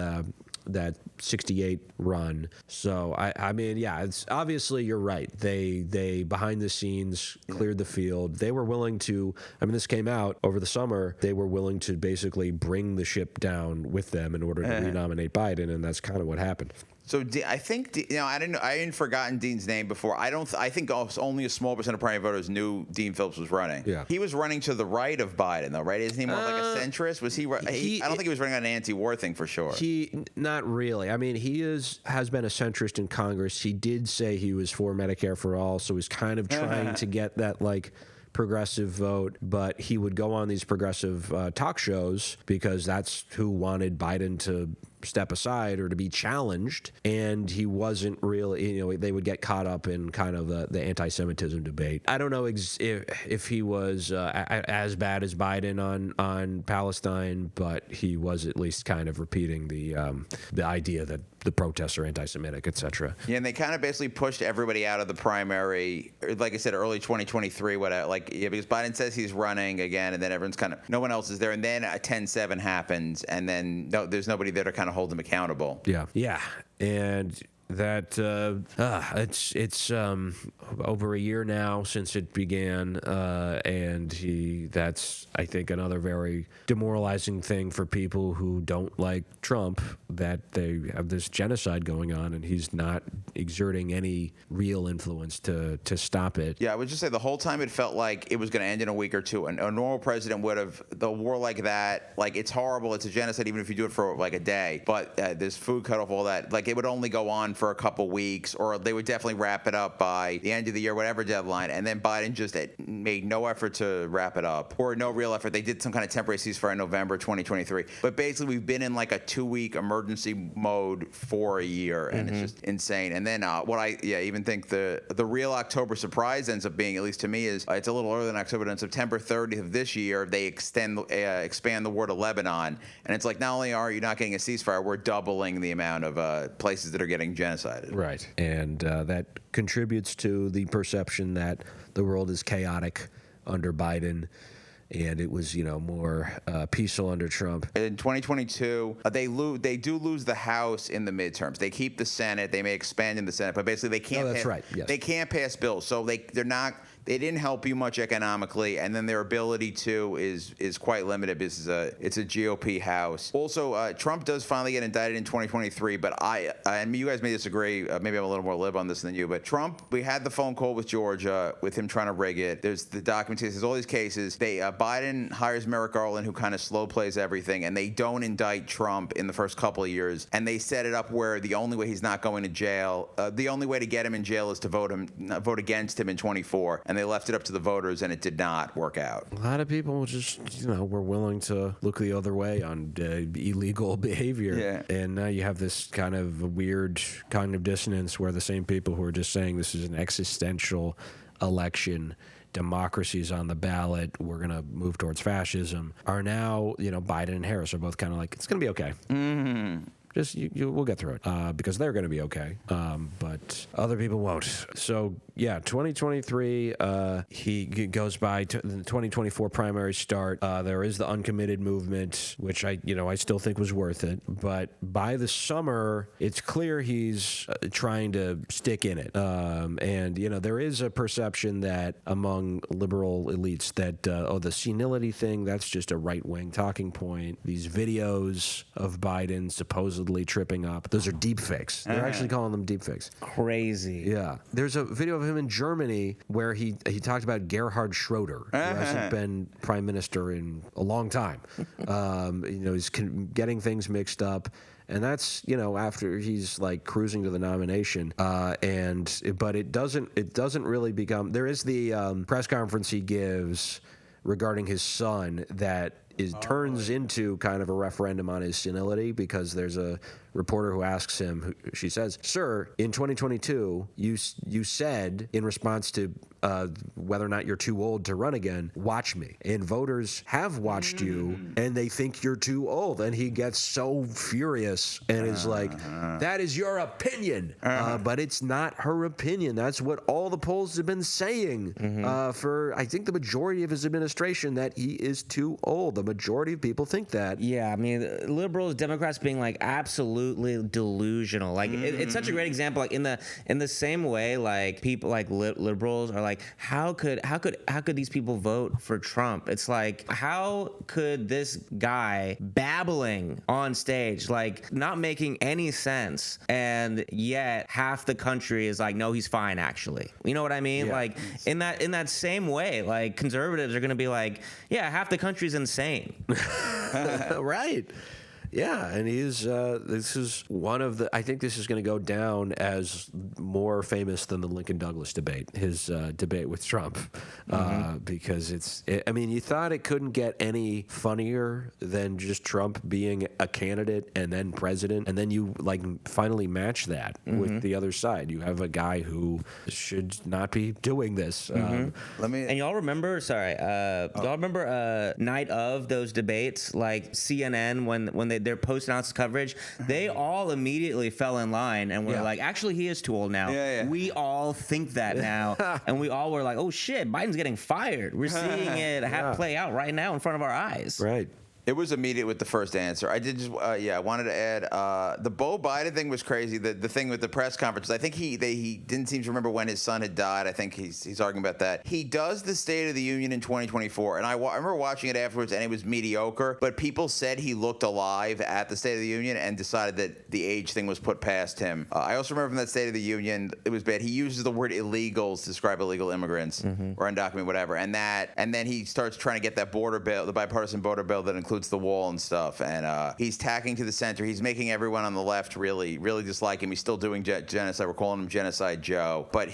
68 run. So I mean, it's obviously you're right. They behind the scenes cleared the field. They were willing to. I mean, this came out over the summer. They were willing to basically bring the ship down with them in order to renominate Biden, and that's kind of what happened. So I think I hadn't forgotten Dean's name before. I think only a small percent of primary voters knew Dean Phillips was running. Yeah. He was running to the right of Biden, though, right? Isn't he more like a centrist? Was he? I don't think he was running on an anti-war thing for sure. Not really. I mean, he has been a centrist in Congress. He did say he was for Medicare for all, so he's kind of trying to get that progressive vote, but he would go on these progressive talk shows because that's who wanted Biden to step aside or to be challenged, and he wasn't really, they would get caught up in kind of the anti-Semitism debate. I don't know if he was as bad as Biden on Palestine, but he was at least kind of repeating the idea that the protests are anti-Semitic, etc. Yeah, and they kind of basically pushed everybody out of the primary, like I said, early 2023, because Biden says he's running again, and then everyone's no one else is there, and then a 10-7 happens, and then there's nobody there to kind of hold him accountable. Yeah, and that it's over a year now since it began, and that's I think another very demoralizing thing for people who don't like Trump, that they have this genocide going on and he's not exerting any real influence to stop it. Yeah, I would just say the whole time it felt like it was going to end in a week or two, and a normal president would have, the war like that, it's horrible, it's a genocide even if you do it for a day, but there's food cutoff, all that, it would only go on for a couple weeks, or they would definitely wrap it up by the end of the year, whatever deadline, and then Biden just made no effort to wrap it up, or no real effort. They did some kind of temporary ceasefire in November 2023, but basically we've been in a 2-week emergency mode for a year, and it's just insane. And then what I even think the real October surprise ends up being, at least to me, is it's a little earlier than October, but on September 30th of this year, they expand the war to Lebanon, and it's not only are you not getting a ceasefire, we're doubling the amount of places that are getting genocided. Right, and that contributes to the perception that the world is chaotic under Biden, and it was more peaceful under Trump. In 2022, they do lose the House in the midterms. They keep the Senate. They may expand in the Senate, but basically they can't. That's right. Yes. They can't pass bills, so they're not. They didn't help you much economically, and then their ability to is quite limited because it's a GOP House. Also, Trump does finally get indicted in 2023, but and you guys may disagree. Maybe I'm a little more lib on this than you, but Trump, we had the phone call with Georgia with him trying to rig it. There's the documentation. There's all these cases. Biden hires Merrick Garland, who kind of slow plays everything, and they don't indict Trump in the first couple of years, and they set it up where the only way he's not going to jail, the only way to get him in jail is to vote against him in 24. And and they left it up to the voters, and it did not work out. A lot of people just, were willing to look the other way on illegal behavior. Yeah. And now you have this kind of weird cognitive dissonance where the same people who are just saying this is an existential election, democracy's on the ballot, we're going to move towards fascism, are now, Biden and Harris are both kind of like, it's going to be okay. Just we'll get through it because they're going to be okay, but other people won't. So yeah, 2023. He goes by to the 2024 primaries start. There is the uncommitted movement, which I still think was worth it. But by the summer, it's clear he's trying to stick in it. And there is a perception that among liberal elites that the senility thing, that's just a right wing talking point. These videos of Biden supposedly tripping up, those are deep fakes. They're actually calling them deep fakes. Crazy. Yeah. There's a video of him in Germany where he talked about Gerhard Schroeder, who hasn't been prime minister in a long time. He's getting things mixed up. And that's, after he's like cruising to the nomination. But it doesn't really become, there is the press conference he gives regarding his son that turns into kind of a referendum on his senility, because there's a reporter who asks him, she says, "Sir, in 2022, you said in response to whether or not you're too old to run again, watch me. And voters have watched you, and they think you're too old." And he gets so furious and is like, "That is your opinion." But it's not her opinion. That's what all the polls have been saying for, I think, the majority of his administration, that he is too old. The majority of people think that. Yeah, I mean, liberals, Democrats being like absolutely delusional. Like it's such a great example. Like in the same way, like people like liberals are like, how could these people vote for Trump? It's like, how could this guy babbling on stage, like not making any sense, and yet half the country is like, no, he's fine actually. You know what I mean? Yeah. Like in that same way, like conservatives are gonna be like, yeah, half the country's insane. Right. Yeah, and this is one of the, I think this is going to go down as more famous than the Lincoln-Douglas debate, his debate with Trump, because you thought it couldn't get any funnier than just Trump being a candidate and then president, and then you like finally match that with the other side. You have a guy who should not be doing this. And y'all remember, night of those debates, like CNN, when their post-announced coverage, they all immediately fell in line and were like, actually, he is too old now. We all think that now. And we all were like, oh shit, Biden's getting fired. We're seeing it play out right now in front of our eyes. Right. It was immediate with the first answer. I did just, I wanted to add, the Beau Biden thing was crazy. The thing with the press conferences, I think he didn't seem to remember when his son had died. I think he's arguing about that. He does the State of the Union in 2024, and I remember watching it afterwards, and it was mediocre, but people said he looked alive at the State of the Union and decided that the age thing was put past him. I also remember from that State of the Union, it was bad. He uses the word illegals to describe illegal immigrants or undocumented, whatever, and then he starts trying to get that border bill, the bipartisan border bill that includes the wall and stuff, and he's tacking to the center. He's making everyone on the left really, really dislike him. He's still doing genocide. We're calling him Genocide Joe. But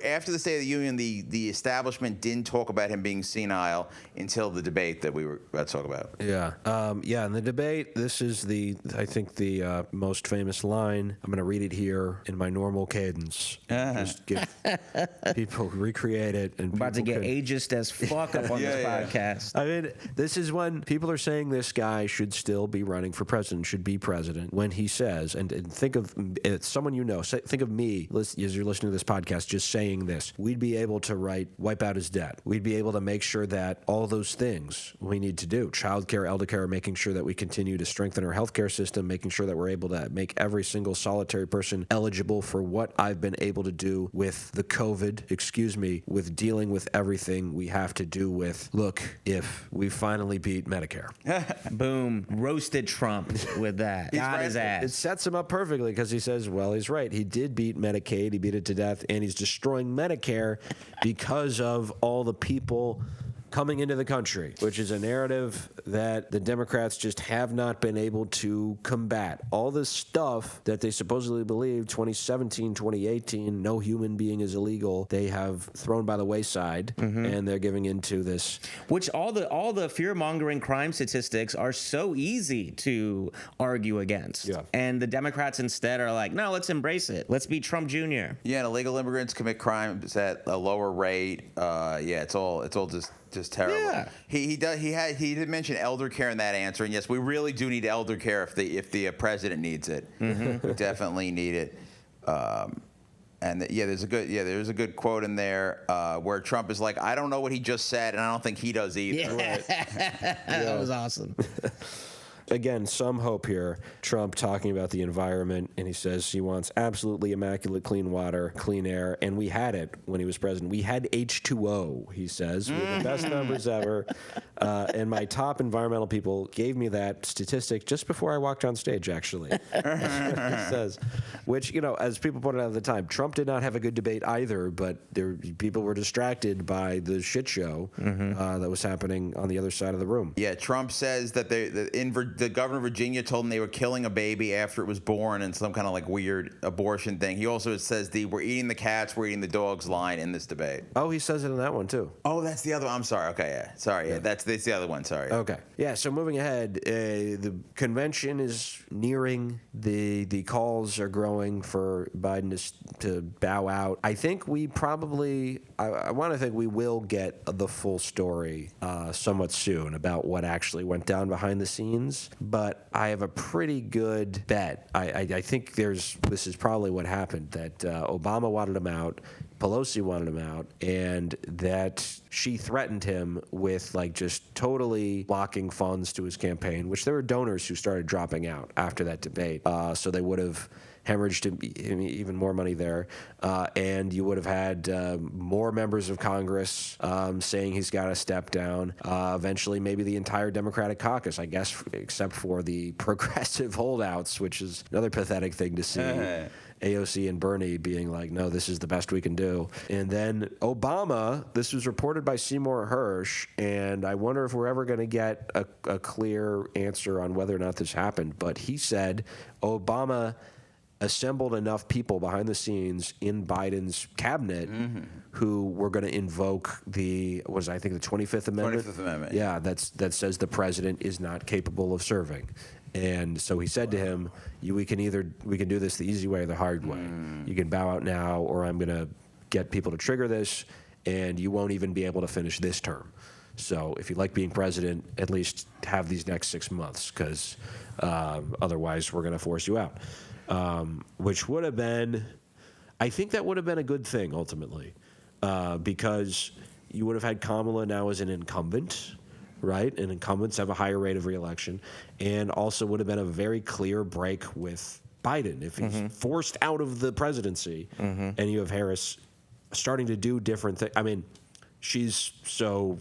after the State of the Union, the establishment didn't talk about him being senile until the debate that we were about to talk about. Yeah. In the debate, this is I think the most famous line. I'm going to read it here in my normal cadence. Just give people recreate it. And about to get ageist as fuck up on this podcast. I mean, this is when people are saying this guy should still be running for president, should be president, when he says, and think of someone think of me as you're listening to this podcast just saying this, we'd be able to wipe out his debt. We'd be able to make sure that all those things we need to do, childcare, elder care, making sure that we continue to strengthen our healthcare system, making sure that we're able to make every single solitary person eligible for what I've been able to do with the COVID, with dealing with everything we have to do with, look, if we finally beat Medicare. Boom. Roasted Trump with that. Got his ass. It sets him up perfectly because he says, well, he's right. He did beat Medicaid. He beat it to death, and he's destroying Medicare because of all the people coming into the country, which is a narrative that the Democrats just have not been able to combat. All this stuff that they supposedly believed 2017, 2018, no human being is illegal, they have thrown by the wayside, and they're giving into this. Which all the fear-mongering crime statistics are so easy to argue against. Yeah. And the Democrats instead are like, no, let's embrace it. Let's be Trump Jr. Yeah, and illegal immigrants commit crimes at a lower rate. It's all just terrible. Yeah. He did mention elder care in that answer, and yes, we really do need elder care if the president needs it. We definitely need it. There's a good quote in there where Trump is like, I don't know what he just said, and I don't think he does either. Yeah. That was awesome. Again, some hope here. Trump talking about the environment, and he says he wants absolutely immaculate clean water, clean air, and we had it when he was president. We had H2O, he says. We had the best numbers ever. And my top environmental people gave me that statistic just before I walked on stage, actually. He says, which, as people pointed out at the time, Trump did not have a good debate either, but people were distracted by the shit show that was happening on the other side of the room. Yeah, Trump says that the governor of Virginia told him they were killing a baby after it was born in some kind of like weird abortion thing. He also says we're eating the cats, we're eating the dogs line in this debate. Oh, he says it in that one, too. Oh, that's the other one. I'm sorry. Okay, yeah. Sorry, yeah. That's the other one. Sorry. Okay. Yeah, so moving ahead, the convention is nearing. The calls are growing for Biden to bow out. I think we probably, I want to think we will get the full story somewhat soon about what actually went down behind the scenes. But I have a pretty good bet. I think this is probably what happened, that Obama wanted him out, Pelosi wanted him out, and that she threatened him with just totally blocking funds to his campaign, which there were donors who started dropping out after that debate. So they would have hemorrhaged him even more money there. And you would have had more members of Congress saying he's got to step down. Eventually, maybe the entire Democratic caucus, I guess, except for the progressive holdouts, which is another pathetic thing to see. AOC and Bernie being like, no, this is the best we can do. And then Obama, this was reported by Seymour Hersh, and I wonder if we're ever going to get a clear answer on whether or not this happened. But he said Obama assembled enough people behind the scenes in Biden's cabinet who were going to invoke the 25th Amendment? 25th Amendment. Yeah, that says the president is not capable of serving. And so he said to him, we can do this the easy way or the hard way. You can bow out now, or I'm going to get people to trigger this, and you won't even be able to finish this term. So if you like being president, at least have these next 6 months, because otherwise we're going to force you out. Which would have been, I think that would have been a good thing ultimately, because you would have had Kamala now as an incumbent, right? And incumbents have a higher rate of reelection, and also would have been a very clear break with Biden if he's forced out of the presidency, and you have Harris starting to do different things. I mean, she's so,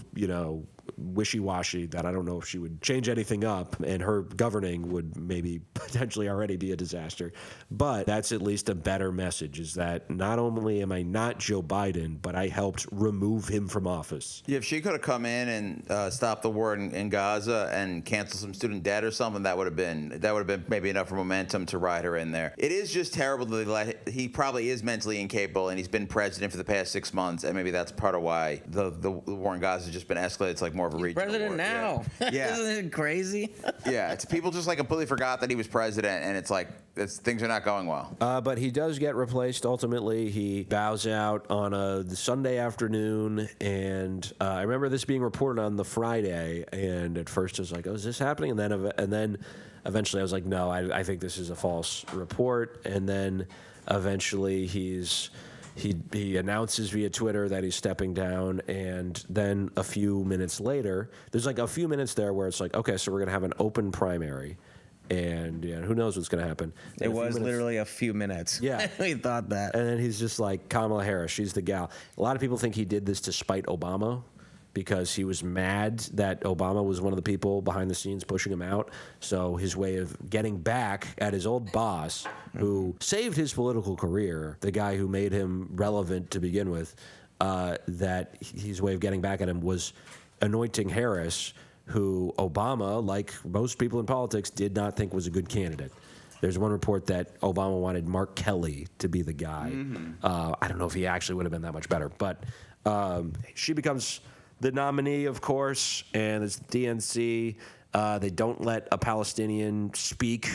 wishy-washy that I don't know if she would change anything up, and her governing would maybe potentially already be a disaster. But that's at least a better message, is that not only am I not Joe Biden, but I helped remove him from office. Yeah, if she could have come in and stopped the war in Gaza and canceled some student debt or something, that would have been maybe enough momentum to ride her in there. It is just terrible that he probably is mentally incapable, and he's been president for the past 6 months, and maybe that's part of why the war in Gaza has just been escalated. It's like more of a regional President war. now. Yeah. Isn't it crazy? Yeah, it's people just completely forgot that he was president, and it's like things are not going well. But he does get replaced ultimately. He bows out on a Sunday afternoon, and I remember this being reported on the Friday, and at first I was like, oh, is this happening? And then eventually I was like, no, I think this is a false report. And then eventually he announces via Twitter that he's stepping down, and then a few minutes later, there's a few minutes there where it's like, okay, so we're going to have an open primary, and who knows what's going to happen. It was literally a few minutes. Yeah. We thought that. And then he's just like, Kamala Harris, she's the gal. A lot of people think he did this to spite Obama, because he was mad that Obama was one of the people behind the scenes pushing him out. So his way of getting back at his old boss, who saved his political career, the guy who made him relevant to begin with, that his way of getting back at him was anointing Harris, who Obama, like most people in politics, did not think was a good candidate. There's one report that Obama wanted Mark Kelly to be the guy. I don't know if he actually would have been that much better, but she becomes the nominee, of course, and it's the DNC. They don't let a Palestinian speak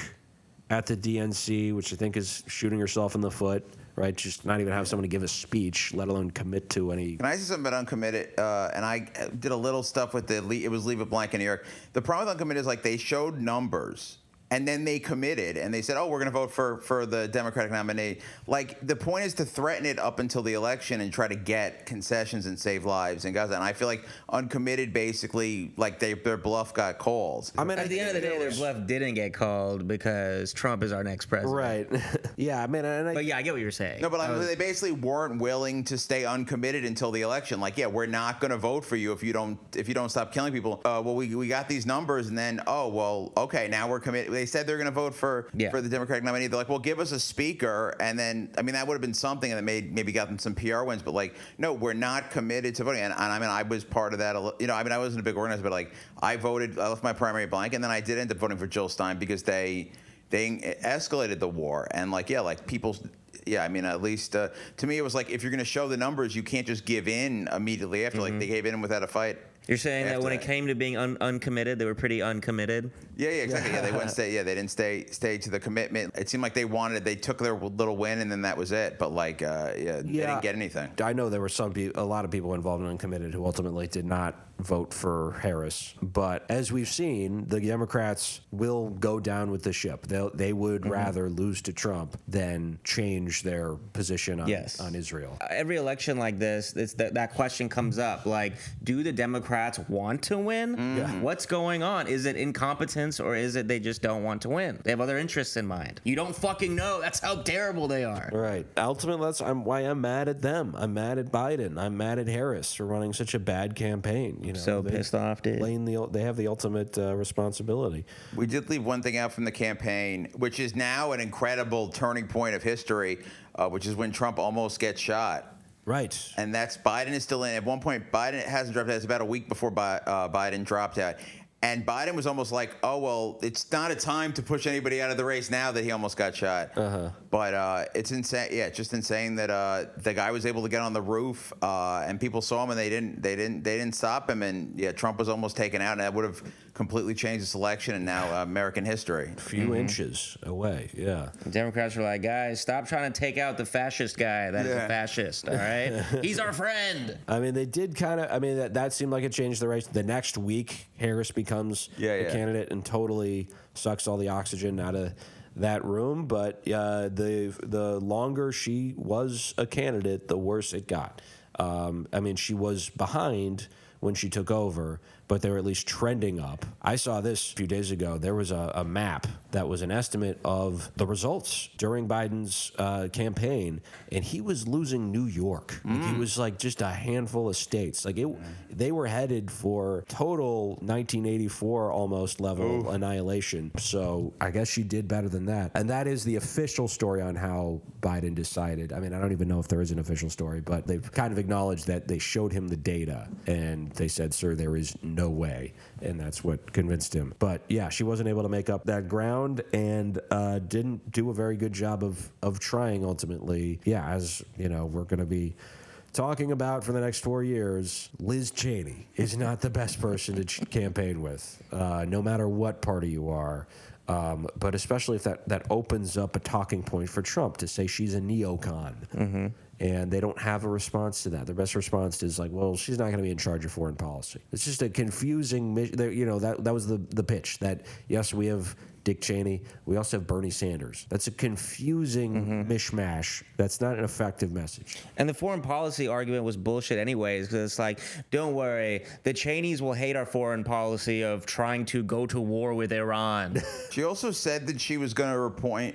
at the DNC, which I think is shooting herself in the foot, right? Just not even have someone give a speech, let alone commit to any. Can I say something about uncommitted? And I did a little stuff with it was Leave It Blank in New York. The problem with uncommitted is like they showed numbers. And then they committed, and they said, "Oh, we're going to vote for the Democratic nominee." Like the point is to threaten it up until the election and try to get concessions and save lives in Gaza. And I feel like uncommitted, basically, like their bluff got called. I mean, At the end of the day, their bluff didn't get called because Trump is our next president. Right. Yeah, I mean, But yeah, I get what you're saying. No, but they basically weren't willing to stay uncommitted until the election. Like, yeah, we're not going to vote for you if you don't stop killing people. Well, we got these numbers, and then okay, now we're committed. They said they're going to vote for the Democratic nominee. They're like, well, give us a speaker, and then I mean that would have been something that maybe got them some PR wins. But like, no, we're not committed to voting. And I mean, I was part of that. You know, I mean, I wasn't a big organizer, but like, I left my primary blank, and then I did end up voting for Jill Stein because they escalated the war, and like, yeah, like people. Yeah, I mean, at least to me, it was like if you're going to show the numbers, you can't just give in immediately after. Like they gave in without a fight. You're saying that when it came to being uncommitted, they were pretty uncommitted? Yeah, exactly. Yeah, they wouldn't stay. Yeah, they didn't stay to the commitment. It seemed like they took their little win, and then that was it. But like, they didn't get anything. I know there were a lot of people involved in uncommitted who ultimately did not vote for Harris. But as we've seen, the Democrats will go down with the ship. They would rather lose to Trump than change their position on Israel. Every election like this, that question comes up. Like, do the Democrats want to win? What's going on? Is it incompetence or is it they just don't want to win? They have other interests in mind. You don't fucking know. That's how terrible they are. Right. Ultimately, that's why I'm mad at them. I'm mad at Biden. I'm mad at Harris for running such a bad campaign. You know, so pissed off, dude. They have the ultimate responsibility. We did leave one thing out from the campaign, which is now an incredible turning point of history, which is when Trump almost gets shot. Right. And that's Biden is still in. At one point, Biden hasn't dropped out. It's about a week before Biden dropped out. And Biden was almost like, oh, well, it's not a time to push anybody out of the race now that he almost got shot. But it's insane. Yeah, it's just insane that the guy was able to get on the roof and people saw him and they didn't stop him. And yeah, Trump was almost taken out, and that would have completely changed the selection and now American history. A few inches away, yeah. The Democrats were like, guys, stop trying to take out the fascist guy. That is a fascist, all right? He's our friend. I mean, they did kind of, I mean, that seemed like it changed the race. The next week, Harris becomes the candidate and totally sucks all the oxygen out of that room. But the longer she was a candidate, the worse it got. I mean, she was behind when she took over, but they were at least trending up. I saw this a few days ago. There was a map that was an estimate of the results during Biden's campaign, and he was losing New York. Like, he was like just a handful of states. Like they were headed for total 1984 almost level annihilation. So I guess she did better than that. And that is the official story on how Biden decided. I mean, I don't even know if there is an official story, but they've kind of acknowledged that they showed him the data, and they said, sir, there is no way. And that's what convinced him. But yeah, she wasn't able to make up that ground and didn't do a very good job of trying ultimately. Yeah, as you know, we're going to be talking about for the next 4 years, Liz Cheney is not the best person to campaign with, no matter what party you are. But especially if that opens up a talking point for Trump to say she's a neocon. And they don't have a response to that. Their best response is like, well, she's not going to be in charge of foreign policy. It's just a confusing, you know, that was the pitch that, yes, we have Dick Cheney. We also have Bernie Sanders. That's a confusing mishmash. That's not an effective message. And the foreign policy argument was bullshit anyways, because it's like, don't worry, the Cheneys will hate our foreign policy of trying to go to war with Iran. She also said that she was going to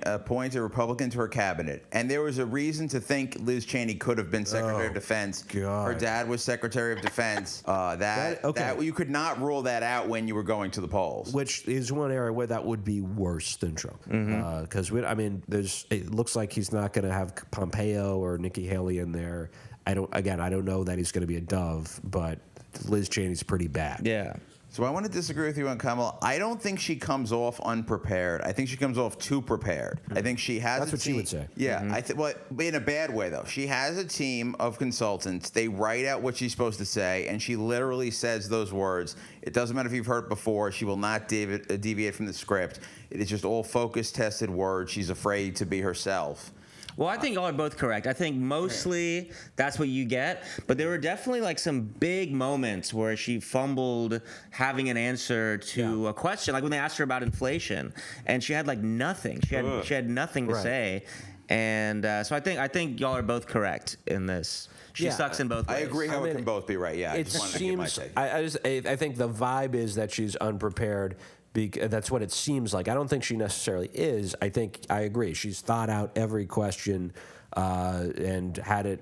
appoint a Republican to her cabinet. And there was a reason to think Liz Cheney could have been Secretary of Defense. God. Her dad was Secretary of Defense. That you could not rule that out when you were going to the polls. Which is one area where that would be worse than Trump. Because, I mean, it looks like he's not going to have Pompeo or Nikki Haley in there. I don't know that he's going to be a dove, but Liz Cheney's pretty bad. Yeah. So I want to disagree with you on Kamala. I don't think she comes off unprepared. I think she comes off too prepared. I think she has. That's a what team. she would say. Yeah, well, in a bad way though. She has a team of consultants. They write out what she's supposed to say, and she literally says those words. It doesn't matter if you've heard it before. She will not deviate from the script. It is just all focused, tested words. She's afraid to be herself. Well, I think y'all are both correct. I think mostly that's what you get, but there were definitely like some big moments where she fumbled having an answer to a question, like when they asked her about inflation, and she had like nothing. She had nothing to say, and so I think y'all are both correct in this. She sucks in both ways. I agree how it can both be right. Yeah, It seems. I think the vibe is that she's unprepared. That's what it seems like. I don't think she necessarily is. I agree. She's thought out every question and had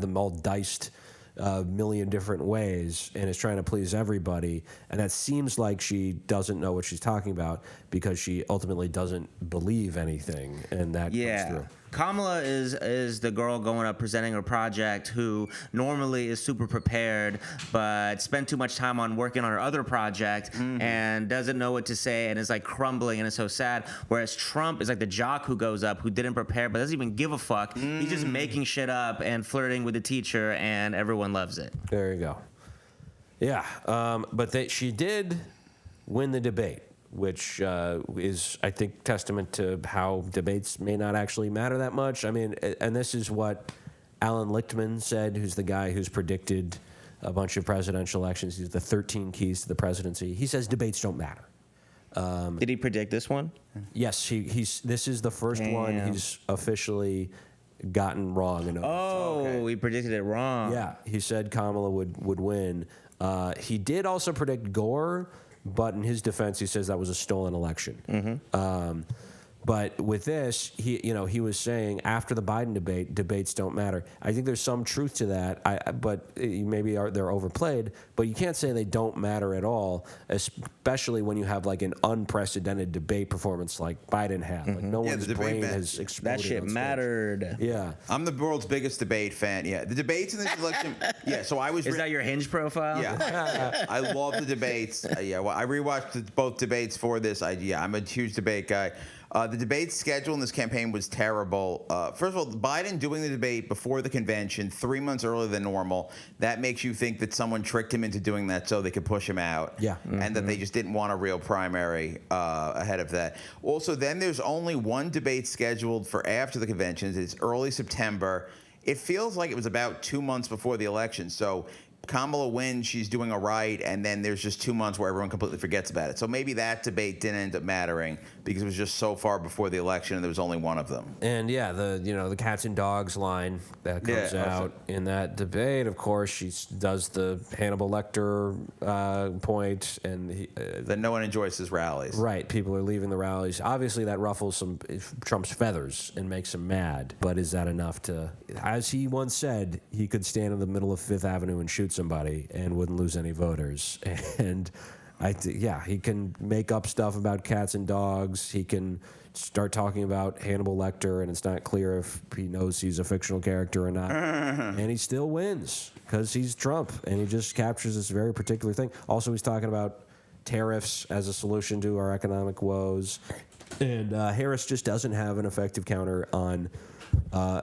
them all diced a million different ways and is trying to please everybody. And that seems like she doesn't know what she's talking about because she ultimately doesn't believe anything, and that comes through. Kamala is the girl going up presenting her project who normally is super prepared but spent too much time on working on her other project and doesn't know what to say and is like crumbling and is so sad. Whereas Trump is like the jock who goes up who didn't prepare but doesn't even give a fuck. He's just making shit up and flirting with the teacher and everyone loves it. There you go. Yeah, but she did win the debate, which is, I think, testament to how debates may not actually matter that much. I mean, and this is what Alan Lichtman said, who's the guy who's predicted a bunch of presidential elections. He's the 13 keys to the presidency. He says debates don't matter. Did he predict this one? Yes, this is the first one he's officially gotten wrong. He predicted it wrong. Yeah, he said Kamala would win. He did also predict Gore, but in his defense, he says that was a stolen election. But with this, he was saying after the Biden debate, debates don't matter. I think there's some truth to that, but maybe they're overplayed. But you can't say they don't matter at all, especially when you have like an unprecedented debate performance like Biden had. Like no one's brain has exploded. That shit mattered. Yeah, I'm the world's biggest debate fan. Yeah, the debates in this election. Yeah, so I was. Is that your Hinge profile? Yeah, I love the debates. Well, I rewatched both debates for this. I'm a huge debate guy. The debate schedule in this campaign was terrible. First of all, Biden doing the debate before the convention 3 months earlier than normal, that makes you think that someone tricked him into doing that so they could push him out. Yeah. And that they just didn't want a real primary ahead of that. Also, then there's only one debate scheduled for after the conventions. It's early September. It feels like it was about 2 months before the election. So Kamala wins, she's doing all right, and then there's just 2 months where everyone completely forgets about it. So maybe that debate didn't end up mattering because it was just so far before the election and there was only one of them. And yeah, the cats and dogs line that comes out in that debate. Of course, she does the Hannibal Lecter point, and then no one enjoys his rallies. Right, people are leaving the rallies. Obviously, that ruffles some Trump's feathers and makes him mad. But is that enough to? As he once said, he could stand in the middle of Fifth Avenue and shoot somebody and wouldn't lose any voters. And he can make up stuff about cats and dogs. He can start talking about Hannibal Lecter, and it's not clear if he knows he's a fictional character or not. And he still wins because he's Trump, and he just captures this very particular thing. Also, he's talking about tariffs as a solution to our economic woes. And Harris just doesn't have an effective counter on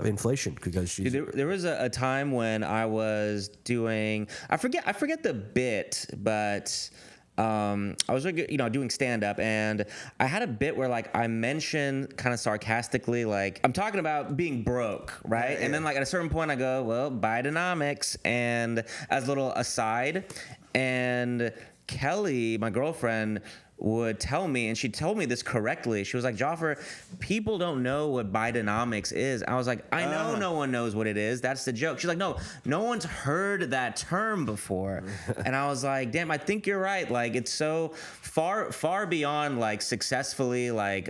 inflation because she's. There was a time when I was doing I forget the bit, but I was doing stand up, and I had a bit where like I mentioned kind of sarcastically like I'm talking about being broke, right? And then like at a certain point I go, well, Bidenomics, and as a little aside, and Kelly, my girlfriend, would tell me, and she told me this correctly. She was like, Jaffer, people don't know what Bidenomics is. I was like, I know no one knows what it is. That's the joke. She's like, no one's heard that term before. And I was like, damn, I think you're right. Like, it's so far beyond like successfully like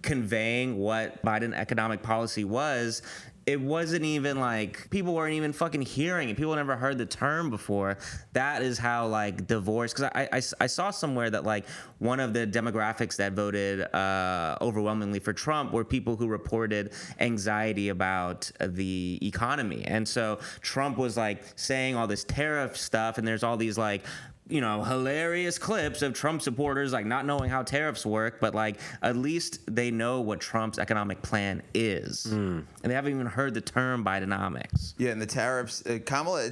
conveying what Biden economic policy was. it wasn't even like people weren't even fucking hearing it. People never heard the term before. That is how like divorce. Because I saw somewhere that like one of the demographics that voted overwhelmingly for Trump were people who reported anxiety about the economy, and so Trump was like saying all this tariff stuff, and there's all these like, you know, hilarious clips of Trump supporters like not knowing how tariffs work, but like at least they know what Trump's economic plan is, and they haven't even heard the term Bidenomics. Yeah, and the tariffs, Kamala,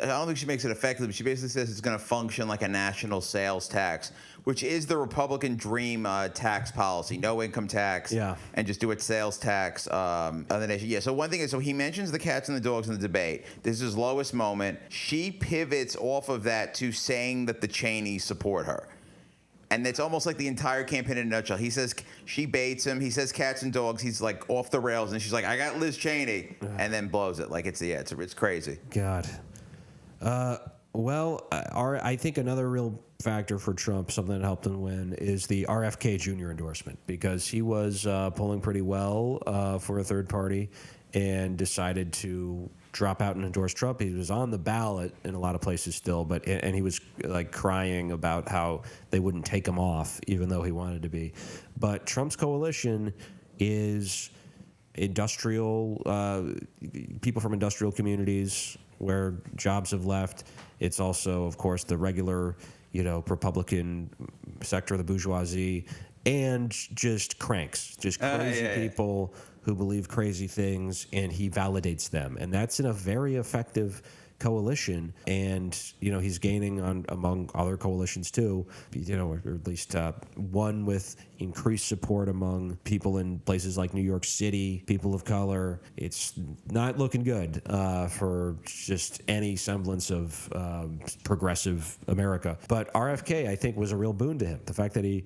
I don't think she makes it effective, but she basically says it's going to function like a national sales tax, which is the Republican dream tax policy. No income tax, and just do it sales tax on the nation. Yeah, so one thing is, so he mentions the cats and the dogs in the debate. This is his lowest moment. She pivots off of that to saying that the Cheneys support her. And it's almost like the entire campaign in a nutshell. He says, she baits him. He says cats and dogs. He's like off the rails. And she's like, I got Liz Cheney. And then blows it. Like, it's crazy. God. I think another real factor for Trump, something that helped him win, is the RFK Jr. endorsement, because he was polling pretty well for a third party and decided to drop out and endorse Trump. He was on the ballot in a lot of places still, and he was like crying about how they wouldn't take him off, even though he wanted to be. But Trump's coalition is industrial, people from industrial communities where jobs have left. It's also, of course, the regular, Republican sector of the bourgeoisie, and just cranks, just crazy people who believe crazy things, and he validates them. And that's in a very effective coalition, and he's gaining among other coalitions too, or at least one with increased support among people in places like New York City, people of color. It's not looking good for just any semblance of progressive America. But RFK, I think, was a real boon to him. The fact that he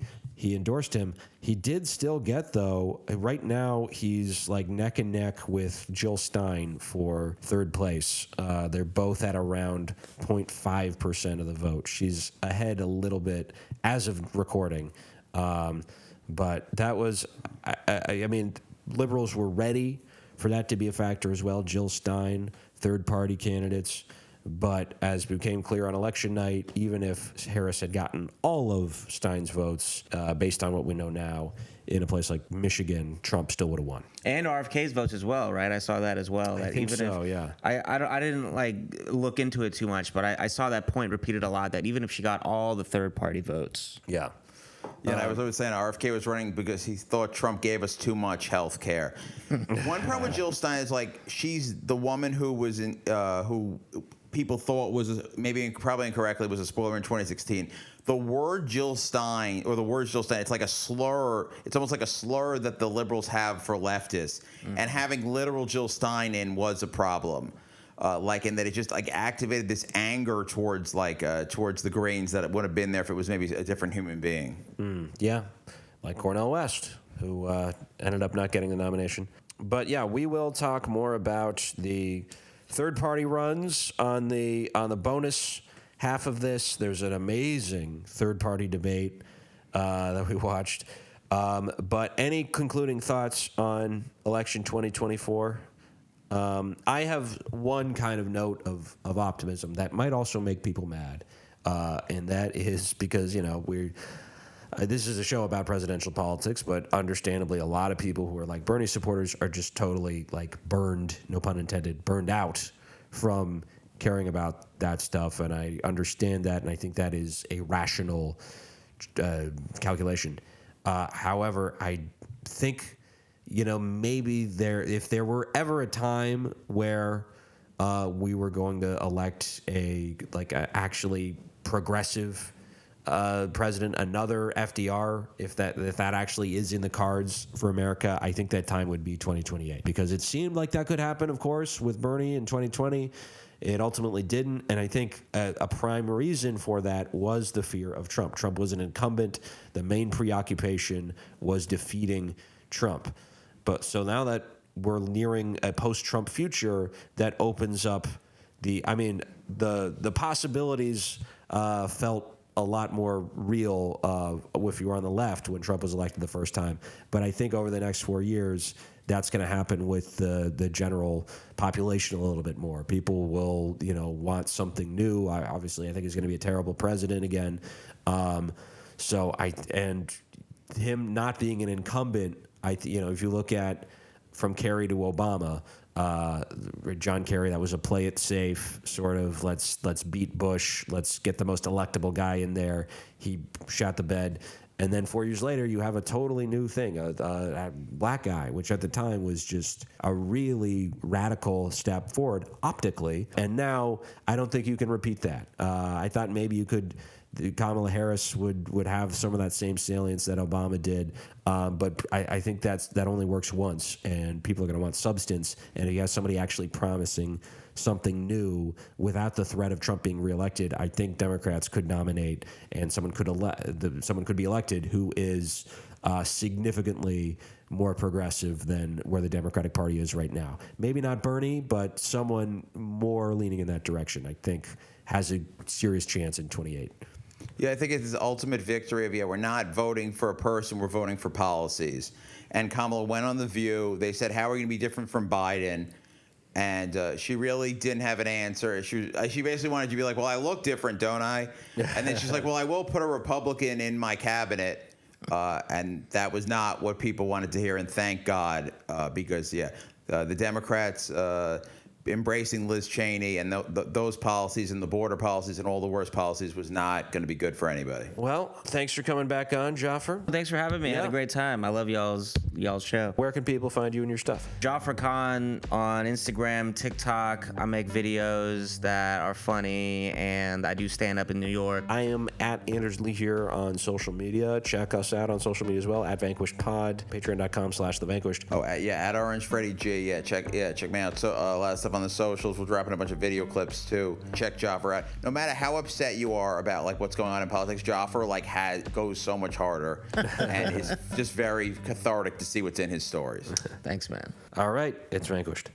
endorsed him. He did still get, though, right now he's like neck and neck with Jill Stein for third place. They're both at around 0.5% of the vote. She's ahead a little bit as of recording. But that was, I mean, liberals were ready for that to be a factor as well. Jill Stein, third party candidates. But as became clear on election night, even if Harris had gotten all of Stein's votes, based on what we know now, in a place like Michigan, Trump still would have won. And RFK's votes as well, right? I saw that as well. I think so, yeah. I didn't like look into it too much, but I saw that point repeated a lot, that even if she got all the third party votes. Yeah. Yeah, and I was always saying RFK was running because he thought Trump gave us too much health care. One problem with Jill Stein is, like, she's the woman who was in who people thought was probably incorrectly was a spoiler in 2016. The word Jill Stein, or the words Jill Stein, it's like a slur. It's almost like a slur that the liberals have for leftists, and having literal Jill Stein in was a problem. In that it just like activated this anger towards the Greens that it would have been there if it was maybe a different human being. Yeah, like Cornel West, who ended up not getting the nomination. But yeah, we will talk more about the third-party runs on the bonus half of this. There's an amazing third-party debate that we watched. But any concluding thoughts on election 2024? I have one kind of note of optimism that might also make people mad, and that is because this is a show about presidential politics, but understandably, a lot of people who are like Bernie supporters are just totally like burned, no pun intended, burned out from caring about that stuff, and I understand that, and I think that is a rational calculation. However, I think, maybe if there were ever a time where we were going to elect a actually progressive president, another FDR, if that actually is in the cards for America, I think that time would be 2028, because it seemed like that could happen, of course, with Bernie in 2020. It ultimately didn't, and I think a prime reason for that was the fear of Trump. Trump was an incumbent. The main preoccupation was defeating Trump. But so now that we're nearing a post-Trump future, that opens up the possibilities felt a lot more real if you were on the left when Trump was elected the first time. But I think over the next 4 years, that's going to happen with the general population a little bit more. People will, want something new. Obviously, I think he's going to be a terrible president again. And him not being an incumbent, if you look at from Kerry to Obama, John Kerry, that was a play it safe sort of let's beat Bush, let's get the most electable guy in there. He shot the bed. And then 4 years later, you have a totally new thing, a black guy, which at the time was just a really radical step forward optically. And now I don't think you can repeat that. I thought maybe you could. Kamala Harris would have some of that same salience that Obama did, but I think that only works once, and people are going to want substance. And if you have somebody actually promising something new without the threat of Trump being reelected, I think Democrats could nominate, and someone could be elected who is significantly more progressive than where the Democratic Party is right now. Maybe not Bernie, but someone more leaning in that direction, I think, has a serious chance in 28. Yeah, I think it's the ultimate victory of, we're not voting for a person, we're voting for policies. And Kamala went on The View. They said, how are we going to be different from Biden? And she really didn't have an answer. She basically wanted you to be like, well, I look different, don't I? And then she's like, well, I will put a Republican in my cabinet. And that was not what people wanted to hear. And thank God, because, the Democrats embracing Liz Cheney and those policies and the border policies and all the worst policies was not going to be good for anybody. Well, thanks for coming back on, Jaffer. Thanks for having me. I had a great time. I love y'all's show. Where can people find you and your stuff? Jaffer Khan on Instagram, TikTok. I make videos that are funny, and I do stand up in New York. I am at Anders Lee here on social media. Check us out on social media as well, at Vanquished Pod, patreon.com/thevanquished. Oh, at Orange Freddy G. Check me out. So a lot of stuff on the socials. We're dropping a bunch of video clips too. Check Jaffer out. No matter how upset you are about what's going on in politics, Jaffer goes so much harder, and it's just very cathartic to see what's in his stories. Thanks, man. All right, it's Vanquished.